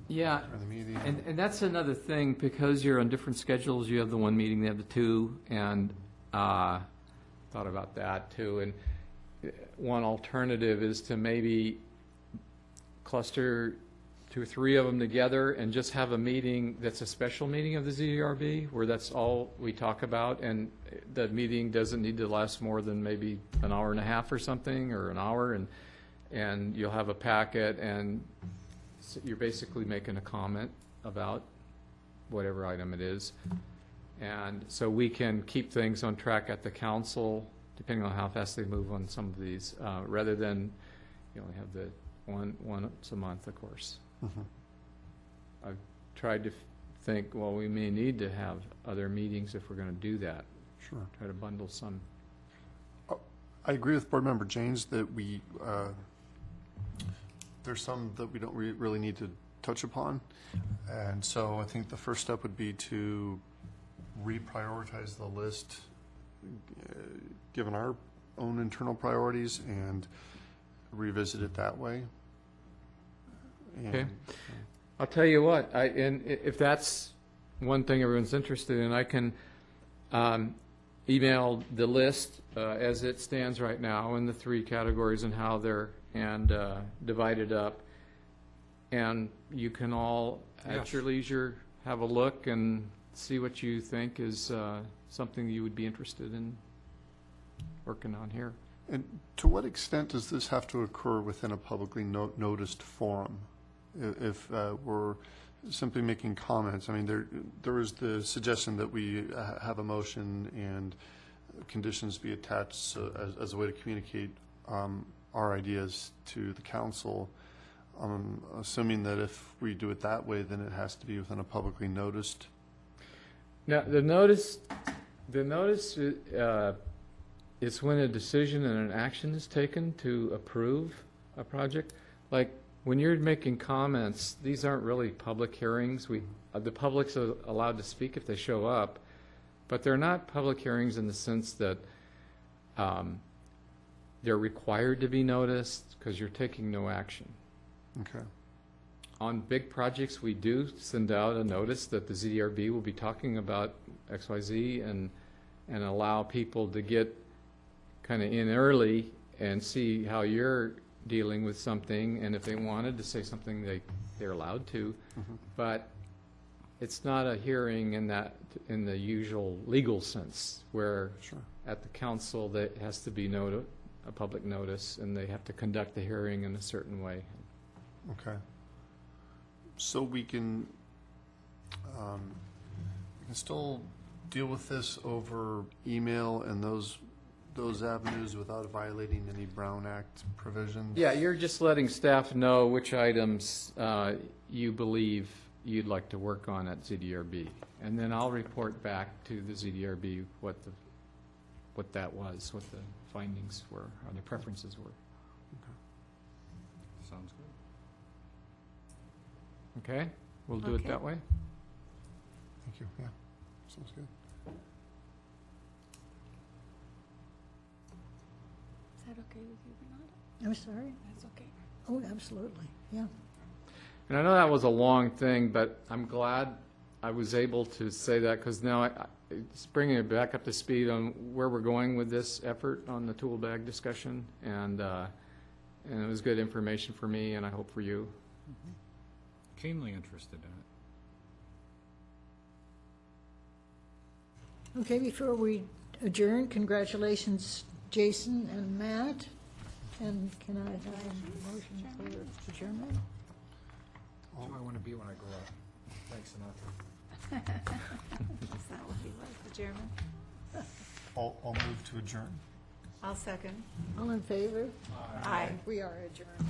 Yeah, in the meeting? and that's another thing, because you're on different schedules. You have the one meeting, they have the two, and thought about that too. And one alternative is to maybe cluster 2 or 3 of them together and just have a meeting that's a special meeting of the ZDRB, where that's all we talk about, and the meeting doesn't need to last more than maybe an hour and a half or something, or an hour, and you'll have a packet, and you're basically making a comment about whatever item it is. And so we can keep things on track at the council, depending on how fast they move on some of these, rather than you only have the one once a month, of course. Mm-hmm. I've tried to think, well, we may need to have other meetings if we're going to do that. Sure. Try to bundle some. I agree with Board Member James that there's some that we don't really need to touch upon. And so I think the first step would be to reprioritize the list, given our own internal priorities, and revisit it that way. Okay. And, I'll tell you what, and if that's one thing everyone's interested in, I can email the list as it stands right now in the 3 categories and how they're divided up. And you can all, at your leisure, have a look and see what you think is something you would be interested in working on here. And to what extent does this have to occur within a publicly noticed forum? If we're simply making comments, I mean, there was the suggestion that we have a motion and conditions be attached as a way to communicate our ideas to the council. Assuming that if we do it that way, then it has to be within a publicly noticed. Now, the notice is when a decision and an action is taken to approve a project. Like, when you're making comments, these aren't really public hearings. The public's allowed to speak if they show up, but they're not public hearings in the sense that they're required to be noticed because you're taking no action. Okay. On big projects, we do send out a notice that the ZDRB will be talking about XYZ and allow people to get kind of in early and see how you're dealing with something, and if they wanted to say something, they're allowed to. Mm-hmm. But it's not a hearing in the usual legal sense, where Sure. at the council that has to be a public notice, and they have to conduct the hearing in a certain way. Okay. So we can still deal with this over email and those avenues without violating any Brown Act provisions? Yeah, you're just letting staff know which items you believe you'd like to work on at ZDRB. And then I'll report back to the ZDRB what that was, what the findings were, or the preferences were. Sounds good. Okay? We'll do it Okay. that way? Thank you, yeah, sounds good. Is that okay with you, Renata? I'm sorry? That's okay. Oh, absolutely, yeah. And I know that was a long thing, but I'm glad I was able to say that, because now it's bringing it back up to speed on where we're going with this effort on the tool bag discussion, and it was good information for me, and I hope for you. Keenly interested in it. Okay, before we adjourn, congratulations, Jason and Matt. And can I have a motion for adjournment? Who do I want to be when I grow up? Thanks, Sinatra. Is that what he was, the chairman? I'll move to adjourn. I'll second. All in favor? Aye. We are adjourned.